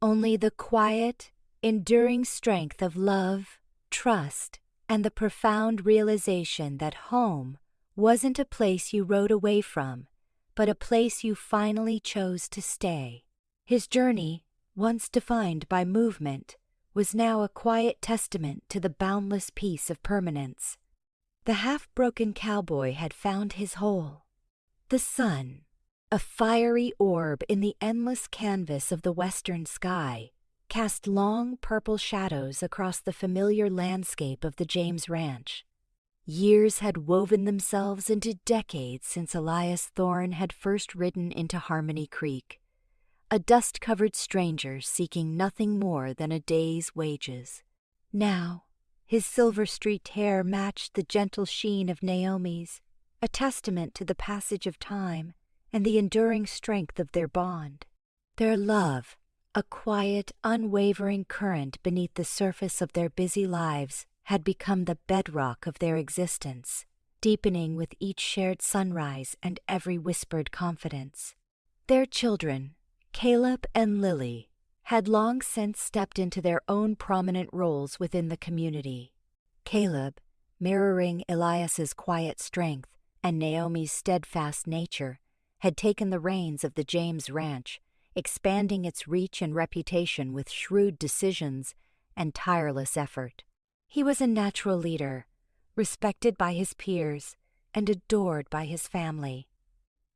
Only the quiet, enduring strength of love, trust, and the profound realization that home wasn't a place you rode away from, but a place you finally chose to stay. His journey, once defined by movement, was now a quiet testament to the boundless peace of permanence. The half-broken cowboy had found his whole. The sun, a fiery orb in the endless canvas of the western sky, cast long purple shadows across the familiar landscape of the James Ranch. Years had woven themselves into decades since Elias Thorne had first ridden into Harmony Creek, a dust-covered stranger seeking nothing more than a day's wages. Now, his silver-streaked hair matched the gentle sheen of Naomi's, a testament to the passage of time and the enduring strength of their bond. Their love, a quiet, unwavering current beneath the surface of their busy lives, had become the bedrock of their existence, deepening with each shared sunrise and every whispered confidence. Their children, Caleb and Lily, had long since stepped into their own prominent roles within the community. Caleb, mirroring Elias's quiet strength and Naomi's steadfast nature, had taken the reins of the James Ranch, expanding its reach and reputation with shrewd decisions and tireless effort. He was a natural leader, respected by his peers and adored by his family.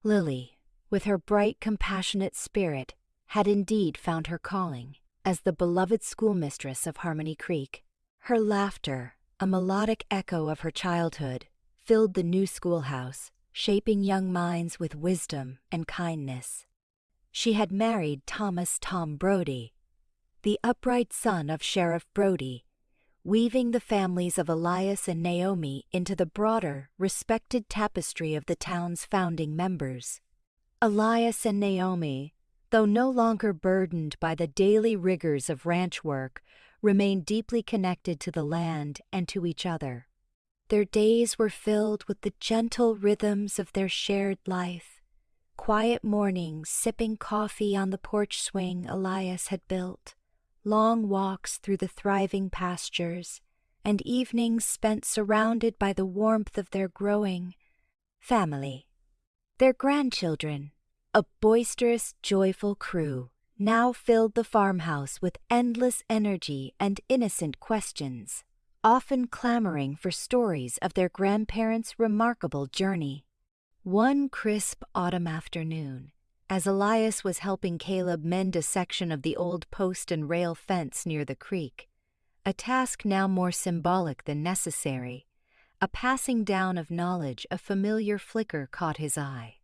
Lily, with her bright, compassionate spirit, had indeed found her calling as the beloved schoolmistress of Harmony Creek. Her laughter, a melodic echo of her childhood, filled the new schoolhouse, shaping young minds with wisdom and kindness. She had married Thomas "Tom" Brody, the upright son of Sheriff Brody, weaving the families of Elias and Naomi into the broader, respected tapestry of the town's founding members. Elias and Naomi, though no longer burdened by the daily rigors of ranch work, remained deeply connected to the land and to each other. Their days were filled with the gentle rhythms of their shared life. Quiet mornings sipping coffee on the porch swing Elias had built, long walks through the thriving pastures, and evenings spent surrounded by the warmth of their growing family. Their grandchildren, a boisterous, joyful crew, now filled the farmhouse with endless energy and innocent questions, often clamoring for stories of their grandparents' remarkable journey. One crisp autumn afternoon, as Elias was helping Caleb mend a section of the old post and rail fence near the creek, a task now more symbolic than necessary, a passing down of knowledge, a familiar flicker caught his eye.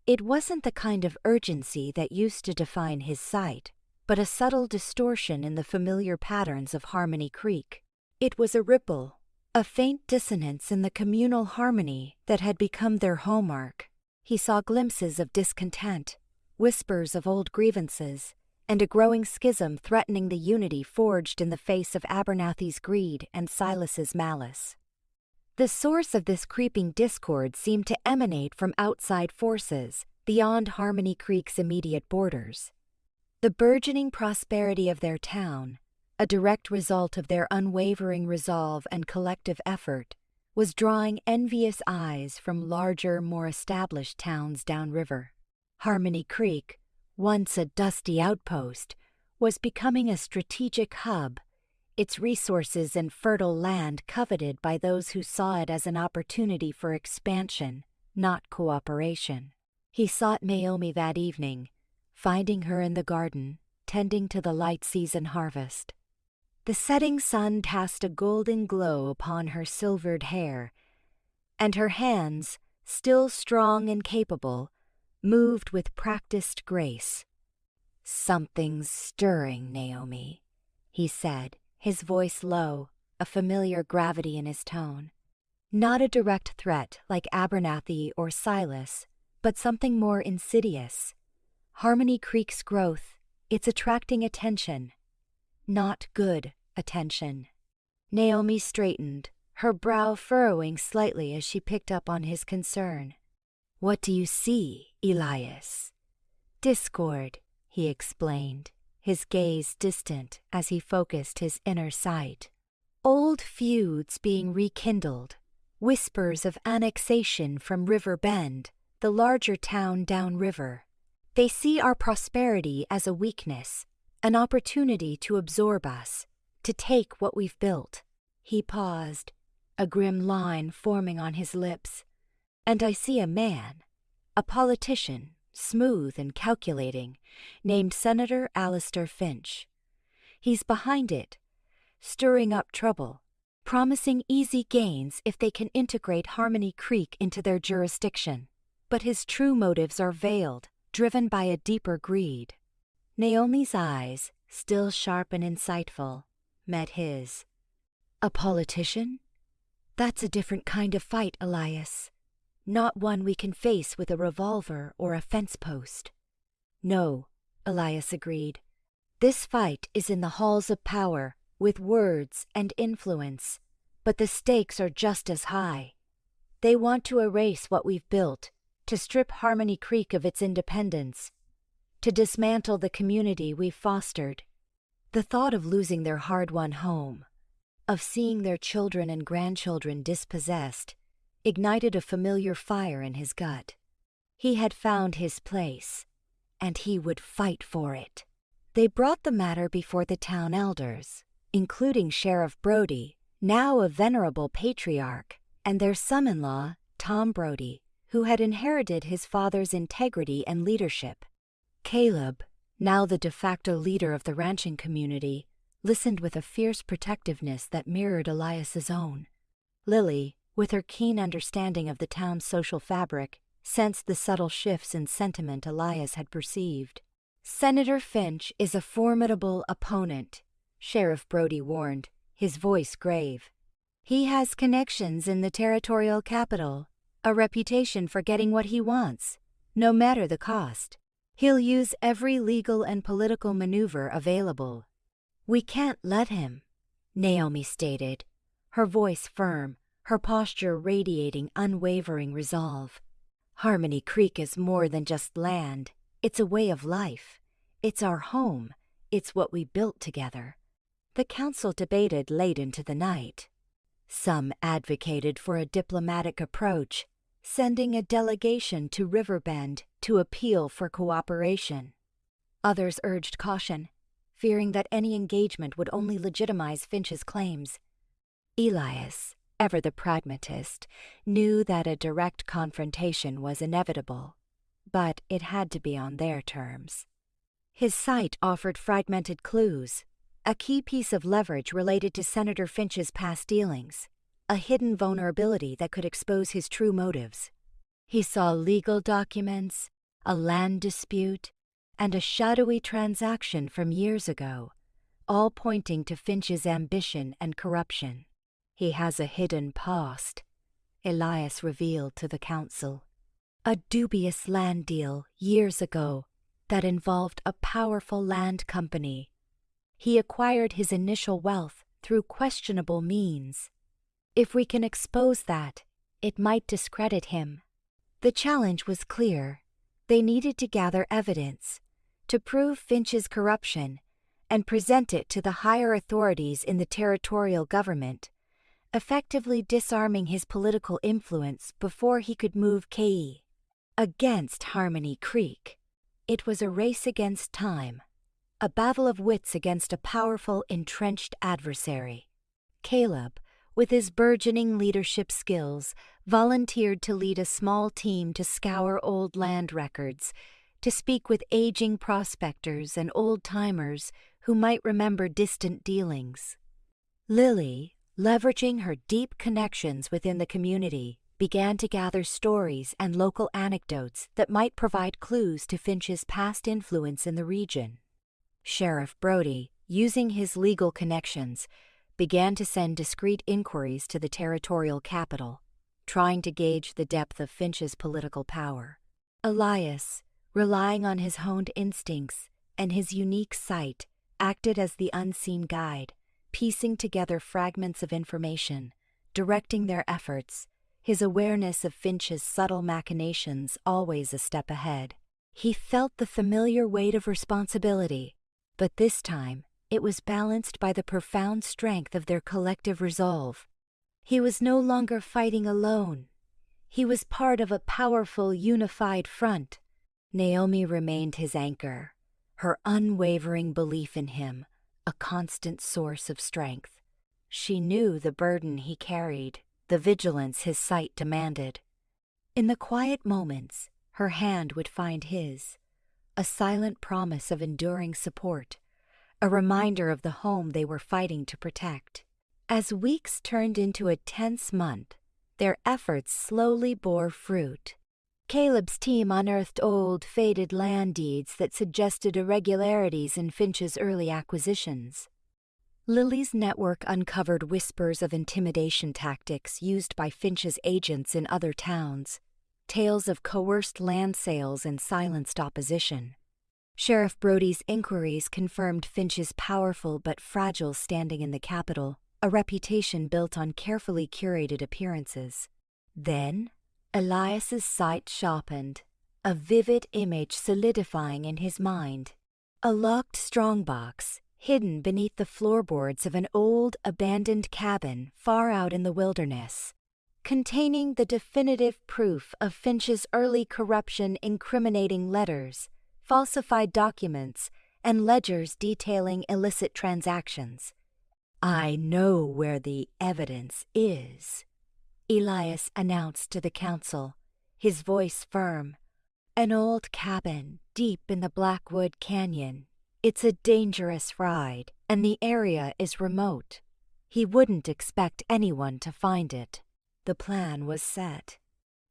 It wasn't the kind of urgency that used to define his sight, but a subtle distortion in the familiar patterns of Harmony Creek. It was a ripple, a faint dissonance in the communal harmony that had become their hallmark. He saw glimpses of discontent, whispers of old grievances, and a growing schism threatening the unity forged in the face of Abernathy's greed and Silas's malice. The source of this creeping discord seemed to emanate from outside forces, beyond Harmony Creek's immediate borders. The burgeoning prosperity of their town, a direct result of their unwavering resolve and collective effort, was drawing envious eyes from larger, more established towns downriver. Harmony Creek, once a dusty outpost, was becoming a strategic hub, its resources and fertile land coveted by those who saw it as an opportunity for expansion, not cooperation. He sought Naomi that evening, finding her in the garden, tending to the light season harvest. The setting sun cast a golden glow upon her silvered hair, and her hands, still strong and capable, moved with practiced grace. "Something's stirring, Naomi," he said, his voice low, a familiar gravity in his tone. Not a direct threat like Abernathy or Silas, but something more insidious. Harmony Creek's growth, it's attracting attention. Not good attention. Naomi straightened, her brow furrowing slightly as she picked up on his concern. "What do you see, Elias?" "Discord," he explained, his gaze distant as he focused his inner sight. "Old feuds being rekindled, whispers of annexation from River Bend, the larger town downriver. They see our prosperity as a weakness, an opportunity to absorb us, to take what we've built." He paused, a grim line forming on his lips. "And I see a man, a politician, smooth and calculating, named Senator Alistair Finch. He's behind it, stirring up trouble, promising easy gains if they can integrate Harmony Creek into their jurisdiction. But his true motives are veiled, driven by a deeper greed." Naomi's eyes, still sharp and insightful, met his. "A politician? That's a different kind of fight, Elias. Not one we can face with a revolver or a fence post." "No," Elias agreed. "This fight is in the halls of power, with words and influence, but the stakes are just as high. They want to erase what we've built, to strip Harmony Creek of its independence, to dismantle the community we've fostered." The thought of losing their hard-won home, of seeing their children and grandchildren dispossessed, ignited a familiar fire in his gut. He had found his place, and he would fight for it. They brought the matter before the town elders, including Sheriff Brody, now a venerable patriarch, and their son-in-law, Tom Brody, who had inherited his father's integrity and leadership. Caleb, now the de facto leader of the ranching community, listened with a fierce protectiveness that mirrored Elias's own. Lily, with her keen understanding of the town's social fabric, sensed the subtle shifts in sentiment Elias had perceived. "Senator Finch is a formidable opponent," Sheriff Brody warned, his voice grave. "He has connections in the territorial capital, a reputation for getting what he wants, no matter the cost. He'll use every legal and political maneuver available." "We can't let him," Naomi stated, her voice firm, her posture radiating unwavering resolve. "Harmony Creek is more than just land. It's a way of life. It's our home. It's what we built together." The council debated late into the night. Some advocated for a diplomatic approach, sending a delegation to Riverbend to appeal for cooperation. Others urged caution, fearing that any engagement would only legitimize Finch's claims. Elias, ever the pragmatist, knew that a direct confrontation was inevitable, but it had to be on their terms. His sight offered fragmented clues, a key piece of leverage related to Senator Finch's past dealings, a hidden vulnerability that could expose his true motives. He saw legal documents, a land dispute, and a shadowy transaction from years ago, all pointing to Finch's ambition and corruption. "He has a hidden past," Elias revealed to the council. "A dubious land deal years ago that involved a powerful land company. He acquired his initial wealth through questionable means. If we can expose that, it might discredit him." The challenge was clear. They needed to gather evidence, to prove Finch's corruption, and present it to the higher authorities in the territorial government, effectively disarming his political influence before he could move Ke against Harmony Creek. It was a race against time, a battle of wits against a powerful, entrenched adversary. Caleb, with his burgeoning leadership skills, volunteered to lead a small team to scour old land records, to speak with aging prospectors and old-timers who might remember distant dealings. Lily, leveraging her deep connections within the community, began to gather stories and local anecdotes that might provide clues to Finch's past influence in the region. Sheriff Brody, using his legal connections, began to send discreet inquiries to the territorial capital, trying to gauge the depth of Finch's political power. Elias, relying on his honed instincts and his unique sight, acted as the unseen guide, piecing together fragments of information, directing their efforts, his awareness of Finch's subtle machinations always a step ahead. He felt the familiar weight of responsibility, but this time it was balanced by the profound strength of their collective resolve. He was no longer fighting alone. He was part of a powerful, unified front. Naomi remained his anchor, her unwavering belief in him a constant source of strength. She knew the burden he carried, the vigilance his sight demanded. In the quiet moments, her hand would find his, a silent promise of enduring support, a reminder of the home they were fighting to protect. As weeks turned into a tense month, their efforts slowly bore fruit. Caleb's team unearthed old, faded land deeds that suggested irregularities in Finch's early acquisitions. Lily's network uncovered whispers of intimidation tactics used by Finch's agents in other towns, tales of coerced land sales and silenced opposition. Sheriff Brody's inquiries confirmed Finch's powerful but fragile standing in the capital, a reputation built on carefully curated appearances. Then, Elias's sight sharpened, a vivid image solidifying in his mind. A locked strongbox, hidden beneath the floorboards of an old, abandoned cabin far out in the wilderness, containing the definitive proof of Finch's early corruption, incriminating letters, falsified documents, and ledgers detailing illicit transactions. "I know where the evidence is," Elias announced to the council, his voice firm. "An old cabin deep in the Blackwood Canyon. It's a dangerous ride, and the area is remote. He wouldn't expect anyone to find it." The plan was set.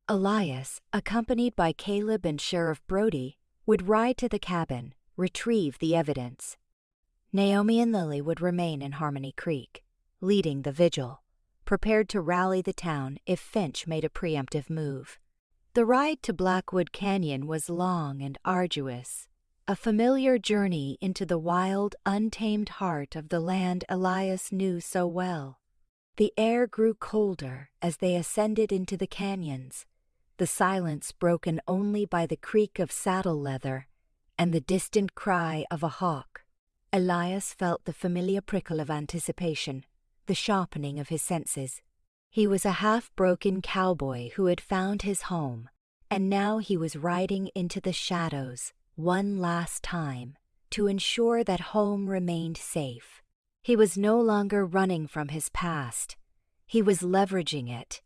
Elias, accompanied by Caleb and Sheriff Brody, would ride to the cabin, retrieve the evidence. Naomi and Lily would remain in Harmony Creek, leading the vigil, prepared to rally the town if Finch made a preemptive move. The ride to Blackwood Canyon was long and arduous, a familiar journey into the wild, untamed heart of the land Elias knew so well. The air grew colder as they ascended into the canyons, the silence broken only by the creak of saddle leather and the distant cry of a hawk. Elias felt the familiar prickle of anticipation, the sharpening of his senses. He was a half-broken cowboy who had found his home, and now he was riding into the shadows one last time to ensure that home remained safe. He was no longer running from his past. He was leveraging it,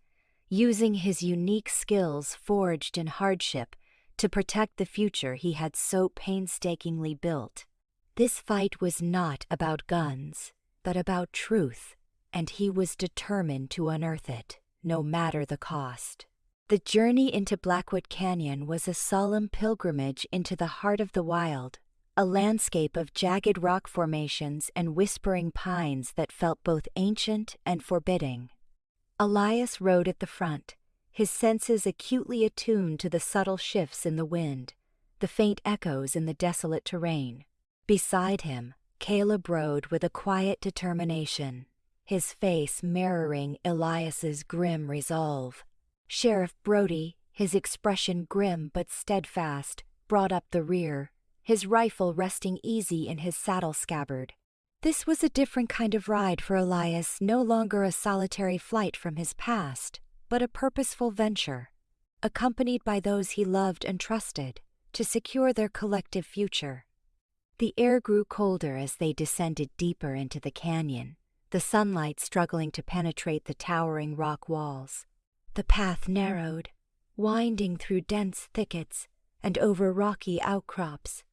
using his unique skills forged in hardship to protect the future he had so painstakingly built. This fight was not about guns, but about truth, and he was determined to unearth it, no matter the cost. The journey into Blackwood Canyon was a solemn pilgrimage into the heart of the wild, a landscape of jagged rock formations and whispering pines that felt both ancient and forbidding. Elias rode at the front, his senses acutely attuned to the subtle shifts in the wind, the faint echoes in the desolate terrain. Beside him, Caleb rode with a quiet determination, his face mirroring Elias's grim resolve. Sheriff Brody, his expression grim but steadfast, brought up the rear, his rifle resting easy in his saddle scabbard. This was a different kind of ride for Elias, no longer a solitary flight from his past, but a purposeful venture, accompanied by those he loved and trusted, to secure their collective future. The air grew colder as they descended deeper into the canyon, the sunlight struggling to penetrate the towering rock walls. The path narrowed, winding through dense thickets and over rocky outcrops.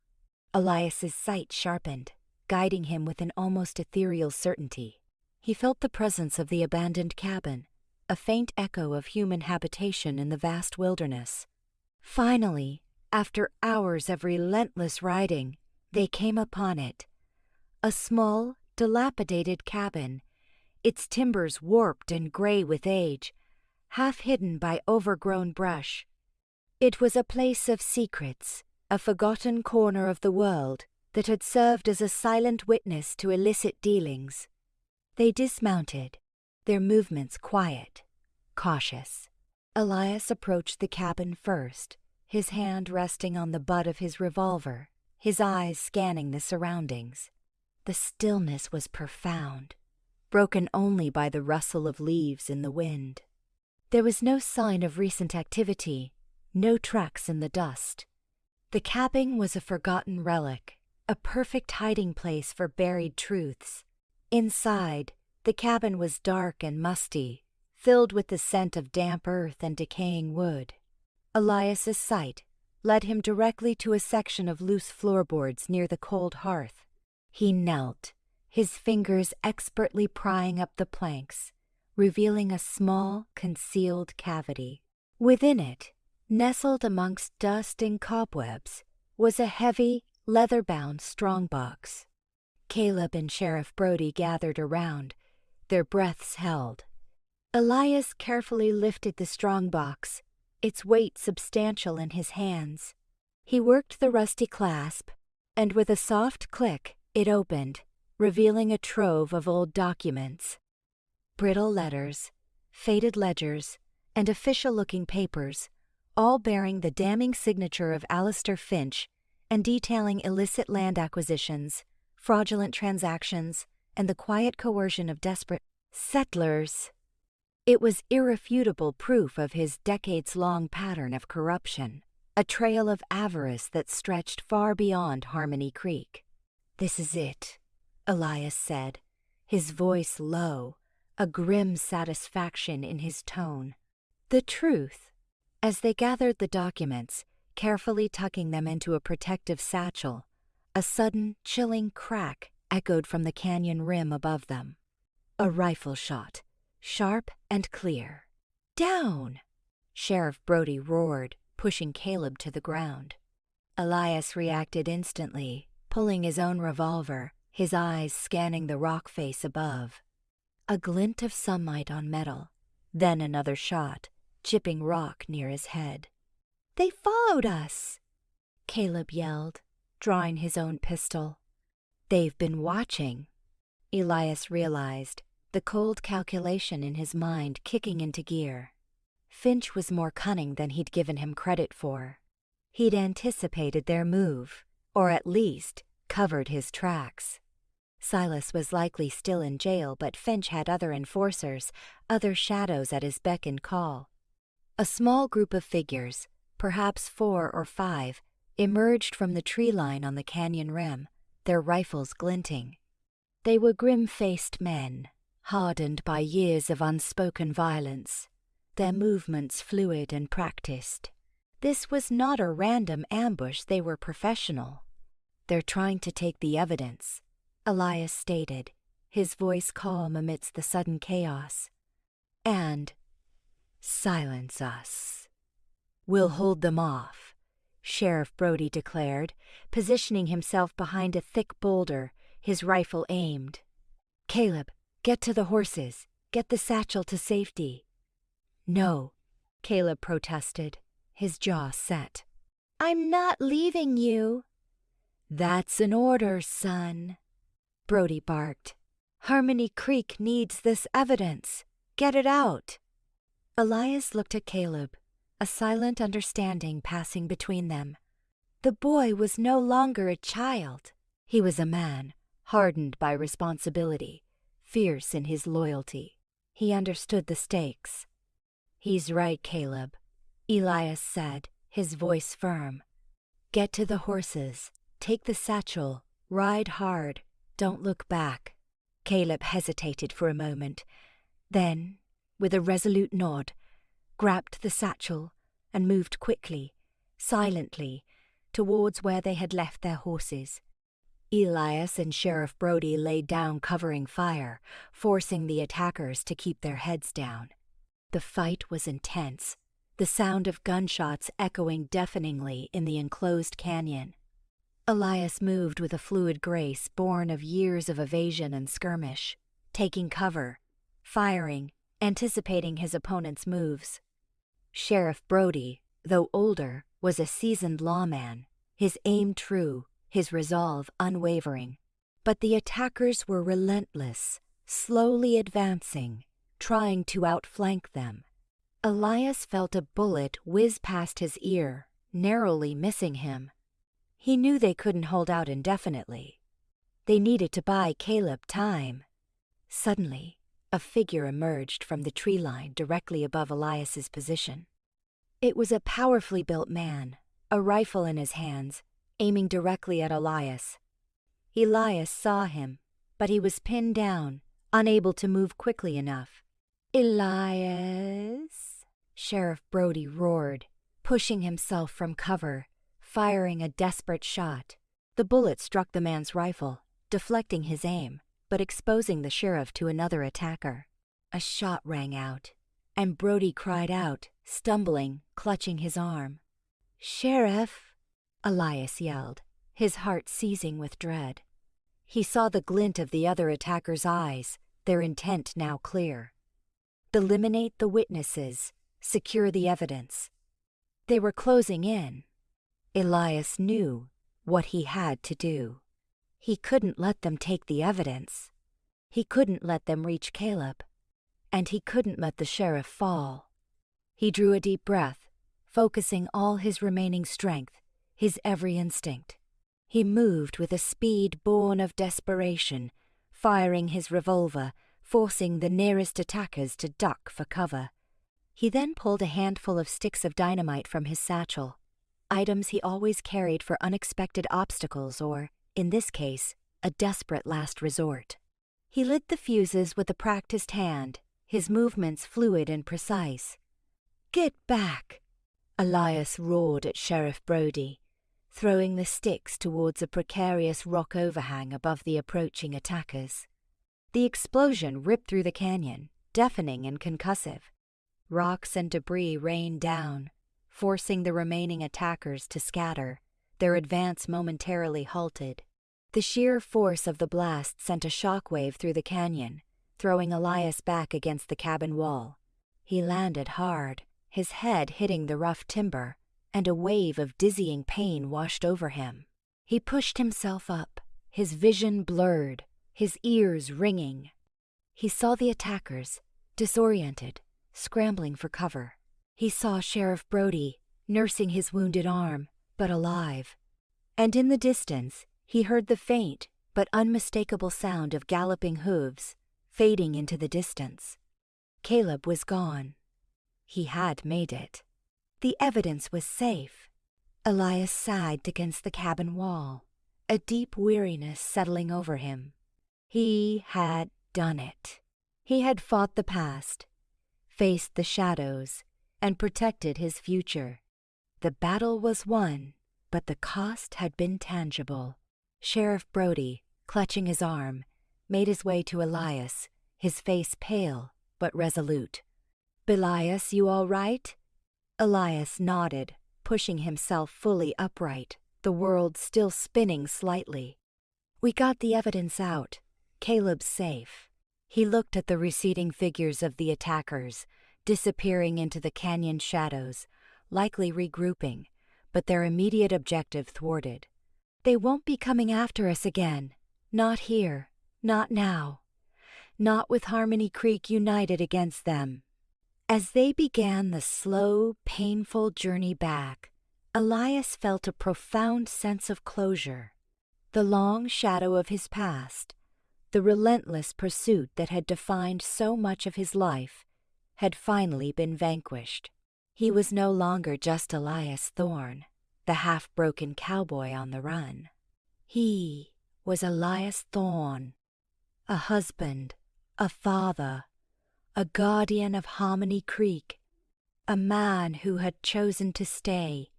Elias's sight sharpened, guiding him with an almost ethereal certainty. He felt the presence of the abandoned cabin, a faint echo of human habitation in the vast wilderness. Finally, after hours of relentless riding, they came upon it. A small, dilapidated cabin, its timbers warped and gray with age, half hidden by overgrown brush. It was a place of secrets, a forgotten corner of the world that had served as a silent witness to illicit dealings. They dismounted, their movements quiet, cautious. Elias approached the cabin first, his hand resting on the butt of his revolver, his eyes scanning the surroundings. The stillness was profound, broken only by the rustle of leaves in the wind. There was no sign of recent activity, no tracks in the dust. The cabin was a forgotten relic, a perfect hiding place for buried truths. Inside, the cabin was dark and musty, filled with the scent of damp earth and decaying wood. Elias's sight led him directly to a section of loose floorboards near the cold hearth. He knelt, his fingers expertly prying up the planks, revealing a small, concealed cavity. Within it, nestled amongst dust and cobwebs, was a heavy, leather-bound strongbox. Caleb and Sheriff Brody gathered around, their breaths held. Elias carefully lifted the strongbox, its weight substantial in his hands. He worked the rusty clasp, and with a soft click, it opened, revealing a trove of old documents. Brittle letters, faded ledgers, and official-looking papers, all bearing the damning signature of Alistair Finch and detailing illicit land acquisitions, fraudulent transactions, and the quiet coercion of desperate settlers. It was irrefutable proof of his decades-long pattern of corruption, a trail of avarice that stretched far beyond Harmony Creek. "This is it," Elias said, his voice low, a grim satisfaction in his tone. The truth. As they gathered the documents, carefully tucking them into a protective satchel, a sudden, chilling crack echoed from the canyon rim above them. A rifle shot, sharp and clear. "Down!" Sheriff Brody roared, pushing Caleb to the ground. Elias reacted instantly, pulling his own revolver, his eyes scanning the rock face above. A glint of sunlight on metal, then another shot, chipping rock near his head. "They followed us!" Caleb yelled, drawing his own pistol. "They've been watching," Elias realized, the cold calculation in his mind kicking into gear. Finch was more cunning than he'd given him credit for. He'd anticipated their move, or at least covered his tracks. Silas was likely still in jail, but Finch had other enforcers, other shadows at his beck and call. A small group of figures, perhaps 4 or 5, emerged from the tree line on the canyon rim, their rifles glinting. They were grim-faced men, hardened by years of unspoken violence, their movements fluid and practiced. This was not a random ambush, they were professional. "They're trying to take the evidence," Elias stated, his voice calm amidst the sudden chaos. "And silence us. We'll hold them off," Sheriff Brody declared, positioning himself behind a thick boulder, his rifle aimed. "Caleb, get to the horses. Get the satchel to safety." "No," Caleb protested, his jaw set. "I'm not leaving you." "That's an order, son," Brody barked. "Harmony Creek needs this evidence. Get it out." Elias looked at Caleb, a silent understanding passing between them. The boy was no longer a child. He was a man, hardened by responsibility, fierce in his loyalty. He understood the stakes. "He's right, Caleb," Elias said, his voice firm. "Get to the horses, take the satchel, ride hard, don't look back." Caleb hesitated for a moment, then, with a resolute nod, grabbed the satchel and moved quickly, silently, towards where they had left their horses. Elias and Sheriff Brody laid down covering fire, forcing the attackers to keep their heads down. The fight was intense, the sound of gunshots echoing deafeningly in the enclosed canyon. Elias moved with a fluid grace born of years of evasion and skirmish, taking cover, firing, anticipating his opponent's moves. Sheriff Brody, though older, was a seasoned lawman, his aim true, his resolve unwavering. But the attackers were relentless, slowly advancing, trying to outflank them. Elias felt a bullet whiz past his ear, narrowly missing him. He knew they couldn't hold out indefinitely. They needed to buy Caleb time. Suddenly, a figure emerged from the tree line directly above Elias's position. It was a powerfully built man, a rifle in his hands, aiming directly at Elias. Elias saw him, but he was pinned down, unable to move quickly enough. "Elias?" Sheriff Brody roared, pushing himself from cover, firing a desperate shot. The bullet struck the man's rifle, deflecting his aim, but exposing the sheriff to another attacker. A shot rang out, and Brody cried out, stumbling, clutching his arm. "Sheriff!" Elias yelled, his heart seizing with dread. He saw the glint of the other attacker's eyes, their intent now clear. Eliminate the witnesses, secure the evidence. They were closing in. Elias knew what he had to do. He couldn't let them take the evidence. He couldn't let them reach Caleb. And he couldn't let the sheriff fall. He drew a deep breath, focusing all his remaining strength, his every instinct. He moved with a speed born of desperation, firing his revolver, forcing the nearest attackers to duck for cover. He then pulled a handful of sticks of dynamite from his satchel, items he always carried for unexpected obstacles or, in this case, a desperate last resort. He lit the fuses with a practiced hand, his movements fluid and precise. "Get back!" Elias roared at Sheriff Brody, throwing the sticks towards a precarious rock overhang above the approaching attackers. The explosion ripped through the canyon, deafening and concussive. Rocks and debris rained down, forcing the remaining attackers to scatter, their advance momentarily halted. The sheer force of the blast sent a shockwave through the canyon, throwing Elias back against the cabin wall. He landed hard, his head hitting the rough timber, and a wave of dizzying pain washed over him. He pushed himself up, his vision blurred, his ears ringing. He saw the attackers, disoriented, scrambling for cover. He saw Sheriff Brody, nursing his wounded arm, but alive. And in the distance, he heard the faint but unmistakable sound of galloping hooves, fading into the distance. Caleb was gone. He had made it. The evidence was safe. Elias sagged against the cabin wall, a deep weariness settling over him. He had done it. He had fought the past, faced the shadows, and protected his future. The battle was won, but the cost had been tangible. Sheriff Brody, clutching his arm, made his way to Elias, his face pale but resolute. "Elias, you all right?" Elias nodded, pushing himself fully upright, the world still spinning slightly. "We got the evidence out. Caleb's safe." He looked at the receding figures of the attackers, disappearing into the canyon shadows, likely regrouping, but their immediate objective thwarted. "They won't be coming after us again. Not here. Not now. Not with Harmony Creek united against them." As they began the slow, painful journey back, Elias felt a profound sense of closure. The long shadow of his past, the relentless pursuit that had defined so much of his life, had finally been vanquished. He was no longer just Elias Thorne, the half-broken cowboy on the run. He was Elias Thorne, a husband, a father, a guardian of Harmony Creek, a man who had chosen to stay,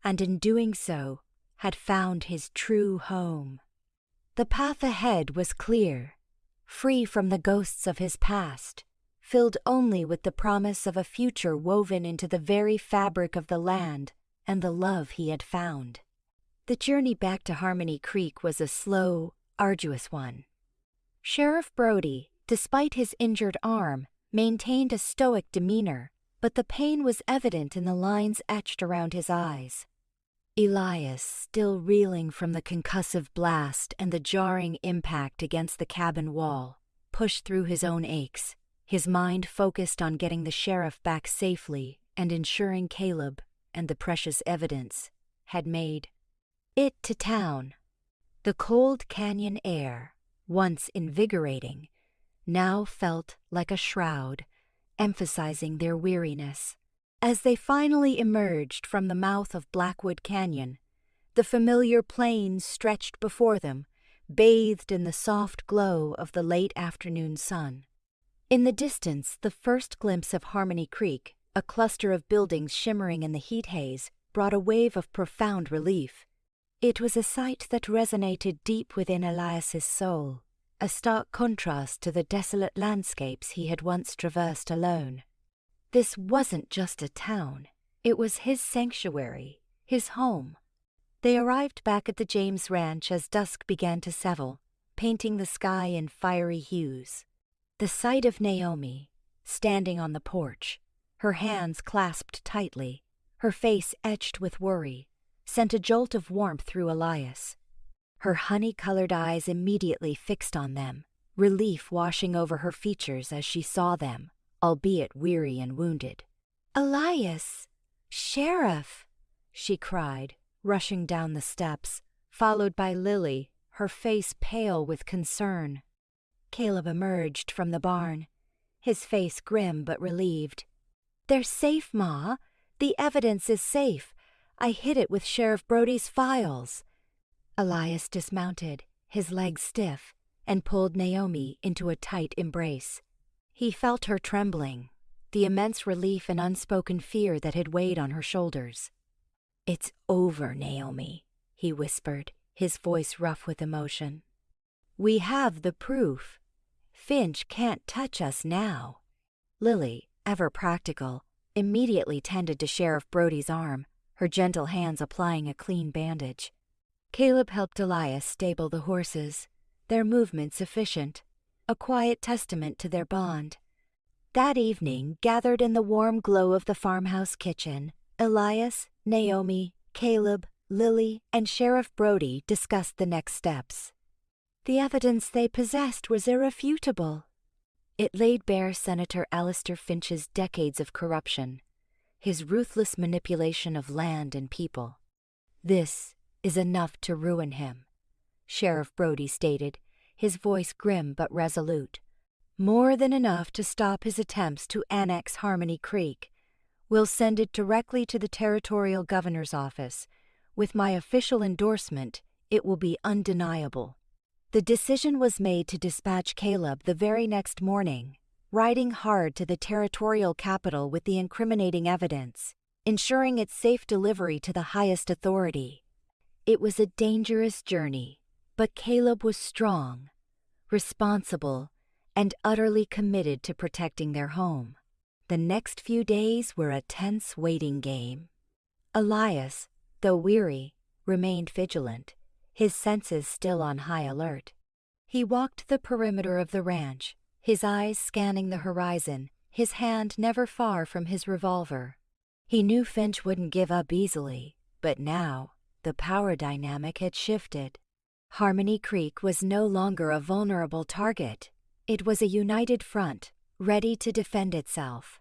and in doing so had found his true home. The path ahead was clear, free from the ghosts of his past, filled only with the promise of a future woven into the very fabric of the land and the love he had found. The journey back to Harmony Creek was a slow, arduous one. Sheriff Brody, despite his injured arm, maintained a stoic demeanor, but the pain was evident in the lines etched around his eyes. Elias, still reeling from the concussive blast and the jarring impact against the cabin wall, pushed through his own aches, his mind focused on getting the sheriff back safely and ensuring Caleb and the precious evidence had made it to town. The cold canyon air, once invigorating, now felt like a shroud, emphasizing their weariness. As they finally emerged from the mouth of Blackwood Canyon, the familiar plains stretched before them, bathed in the soft glow of the late afternoon sun. In the distance, the first glimpse of Harmony Creek, a cluster of buildings shimmering in the heat haze, brought a wave of profound relief. It was a sight that resonated deep within Elias's soul, a stark contrast to the desolate landscapes he had once traversed alone. This wasn't just a town, it was his sanctuary, his home. They arrived back at the James Ranch as dusk began to settle, painting the sky in fiery hues. The sight of Naomi, standing on the porch, her hands clasped tightly, her face etched with worry, sent a jolt of warmth through Elias. Her honey-colored eyes immediately fixed on them, relief washing over her features as she saw them, albeit weary and wounded. "Elias! Sheriff!" she cried, rushing down the steps, followed by Lily, her face pale with concern. Caleb emerged from the barn, his face grim but relieved. "They're safe, Ma. The evidence is safe. I hid it with Sheriff Brody's files." Elias dismounted, his legs stiff, and pulled Naomi into a tight embrace. He felt her trembling, the immense relief and unspoken fear that had weighed on her shoulders. "It's over, Naomi," he whispered, his voice rough with emotion. "We have the proof. Finch can't touch us now." Lily, ever practical, immediately tended to Sheriff Brody's arm, her gentle hands applying a clean bandage. Caleb helped Elias stable the horses, their movements efficient, a quiet testament to their bond. That evening, gathered in the warm glow of the farmhouse kitchen, Elias, Naomi, Caleb, Lily, and Sheriff Brody discussed the next steps. The evidence they possessed was irrefutable. It laid bare Senator Alistair Finch's decades of corruption, his ruthless manipulation of land and people. "This is enough to ruin him," Sheriff Brody stated, his voice grim but resolute. "More than enough to stop his attempts to annex Harmony Creek. We'll send it directly to the territorial governor's office. With my official endorsement, it will be undeniable." The decision was made to dispatch Caleb the very next morning, riding hard to the territorial capital with the incriminating evidence, ensuring its safe delivery to the highest authority. It was a dangerous journey, but Caleb was strong, responsible, and utterly committed to protecting their home. The next few days were a tense waiting game. Elias, though weary, remained vigilant, his senses still on high alert. He walked the perimeter of the ranch, his eyes scanning the horizon, his hand never far from his revolver. He knew Finch wouldn't give up easily, but now the power dynamic had shifted. Harmony Creek was no longer a vulnerable target. It was a united front, ready to defend itself.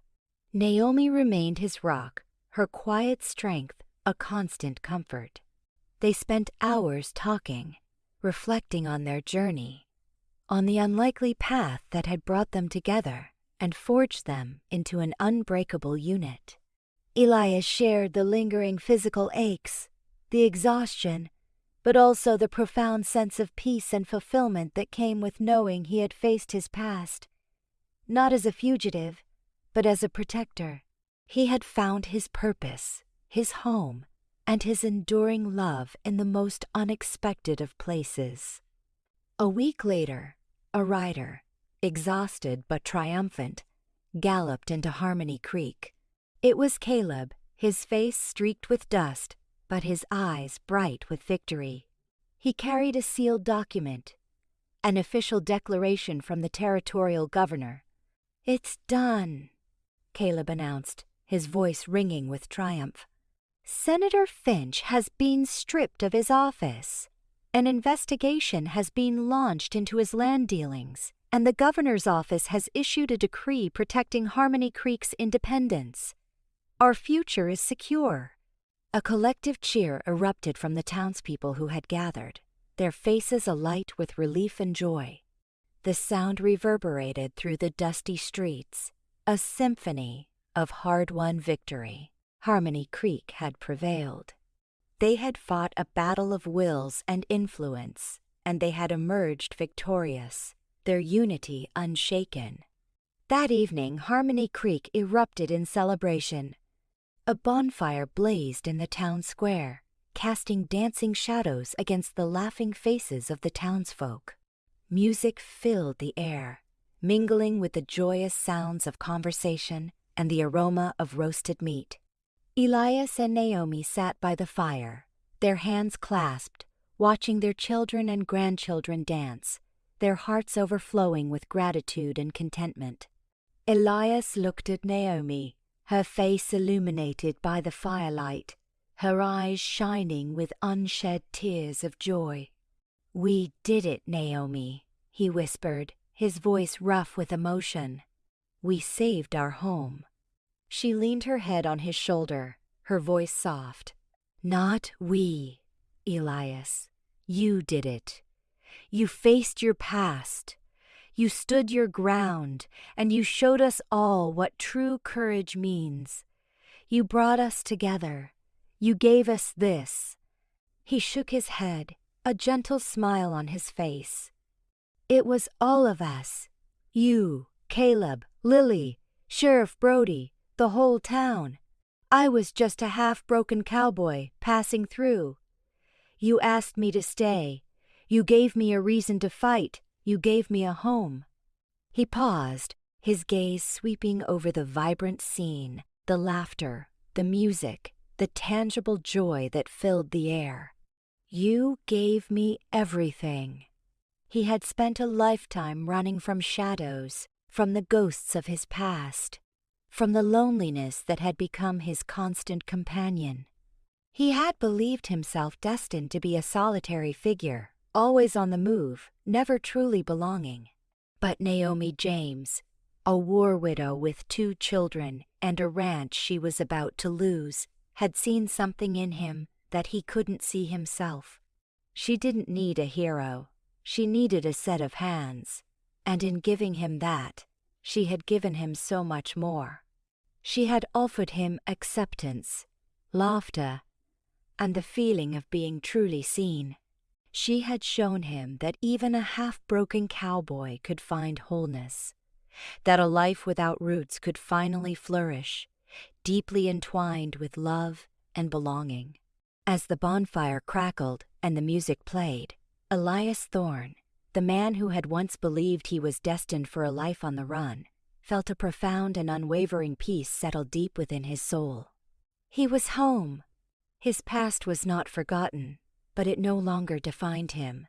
Naomi remained his rock, her quiet strength a constant comfort. They spent hours talking, reflecting on their journey, on the unlikely path that had brought them together and forged them into an unbreakable unit. Elias shared the lingering physical aches, the exhaustion, but also the profound sense of peace and fulfillment that came with knowing he had faced his past, not as a fugitive, but as a protector. He had found his purpose, his home, and his enduring love in the most unexpected of places. A week later, a rider, exhausted but triumphant, galloped into Harmony Creek. It was Caleb, his face streaked with dust, but his eyes bright with victory. He carried a sealed document, an official declaration from the territorial governor. "It's done," Caleb announced, his voice ringing with triumph. "Senator Finch has been stripped of his office. An investigation has been launched into his land dealings, and the governor's office has issued a decree protecting Harmony Creek's independence. Our future is secure." A collective cheer erupted from the townspeople who had gathered, their faces alight with relief and joy. The sound reverberated through the dusty streets, a symphony of hard-won victory. Harmony Creek had prevailed. They had fought a battle of wills and influence, and they had emerged victorious, their unity unshaken. That evening, Harmony Creek erupted in celebration. A bonfire blazed in the town square, casting dancing shadows against the laughing faces of the townsfolk. Music filled the air, mingling with the joyous sounds of conversation and the aroma of roasted meat. Elias and Naomi sat by the fire, their hands clasped, watching their children and grandchildren dance, their hearts overflowing with gratitude and contentment. Elias looked at Naomi, her face illuminated by the firelight, her eyes shining with unshed tears of joy. "We did it, Naomi," he whispered, his voice rough with emotion. "We saved our home." She leaned her head on his shoulder, her voice soft. "Not we, Elias. You did it. You faced your past. You stood your ground, and you showed us all what true courage means. You brought us together. You gave us this." He shook his head, a gentle smile on his face. "It was all of us. You, Caleb, Lily, Sheriff Brody, the whole town. I was just a half-broken cowboy passing through. You asked me to stay. You gave me a reason to fight. You gave me a home." He paused, his gaze sweeping over the vibrant scene, the laughter, the music, the tangible joy that filled the air. "You gave me everything." He had spent a lifetime running from shadows, from the ghosts of his past, from the loneliness that had become his constant companion. He had believed himself destined to be a solitary figure, always on the move, never truly belonging. But Naomi James, a war widow with 2 children and a ranch she was about to lose, had seen something in him that he couldn't see himself. She didn't need a hero. She needed a set of hands, and in giving him that, she had given him so much more. She had offered him acceptance, laughter, and the feeling of being truly seen. She had shown him that even a half-broken cowboy could find wholeness, that a life without roots could finally flourish, deeply entwined with love and belonging. As the bonfire crackled and the music played, Elias Thorne, the man who had once believed he was destined for a life on the run, felt a profound and unwavering peace settle deep within his soul. He was home. His past was not forgotten, but it no longer defined him.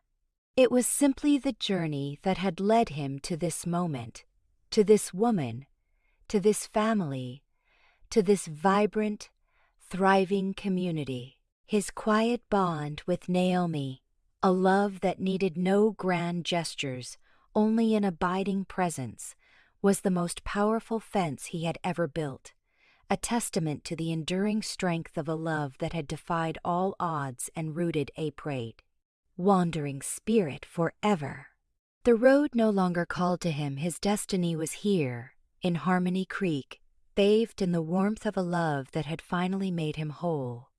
It was simply the journey that had led him to this moment, to this woman, to this family, to this vibrant, thriving community. His quiet bond with Naomi, a love that needed no grand gestures, only an abiding presence, was the most powerful fence he had ever built, a testament to the enduring strength of a love that had defied all odds and rooted a prate. Wandering spirit forever. The road no longer called to him. His destiny was here, in Harmony Creek, bathed in the warmth of a love that had finally made him whole.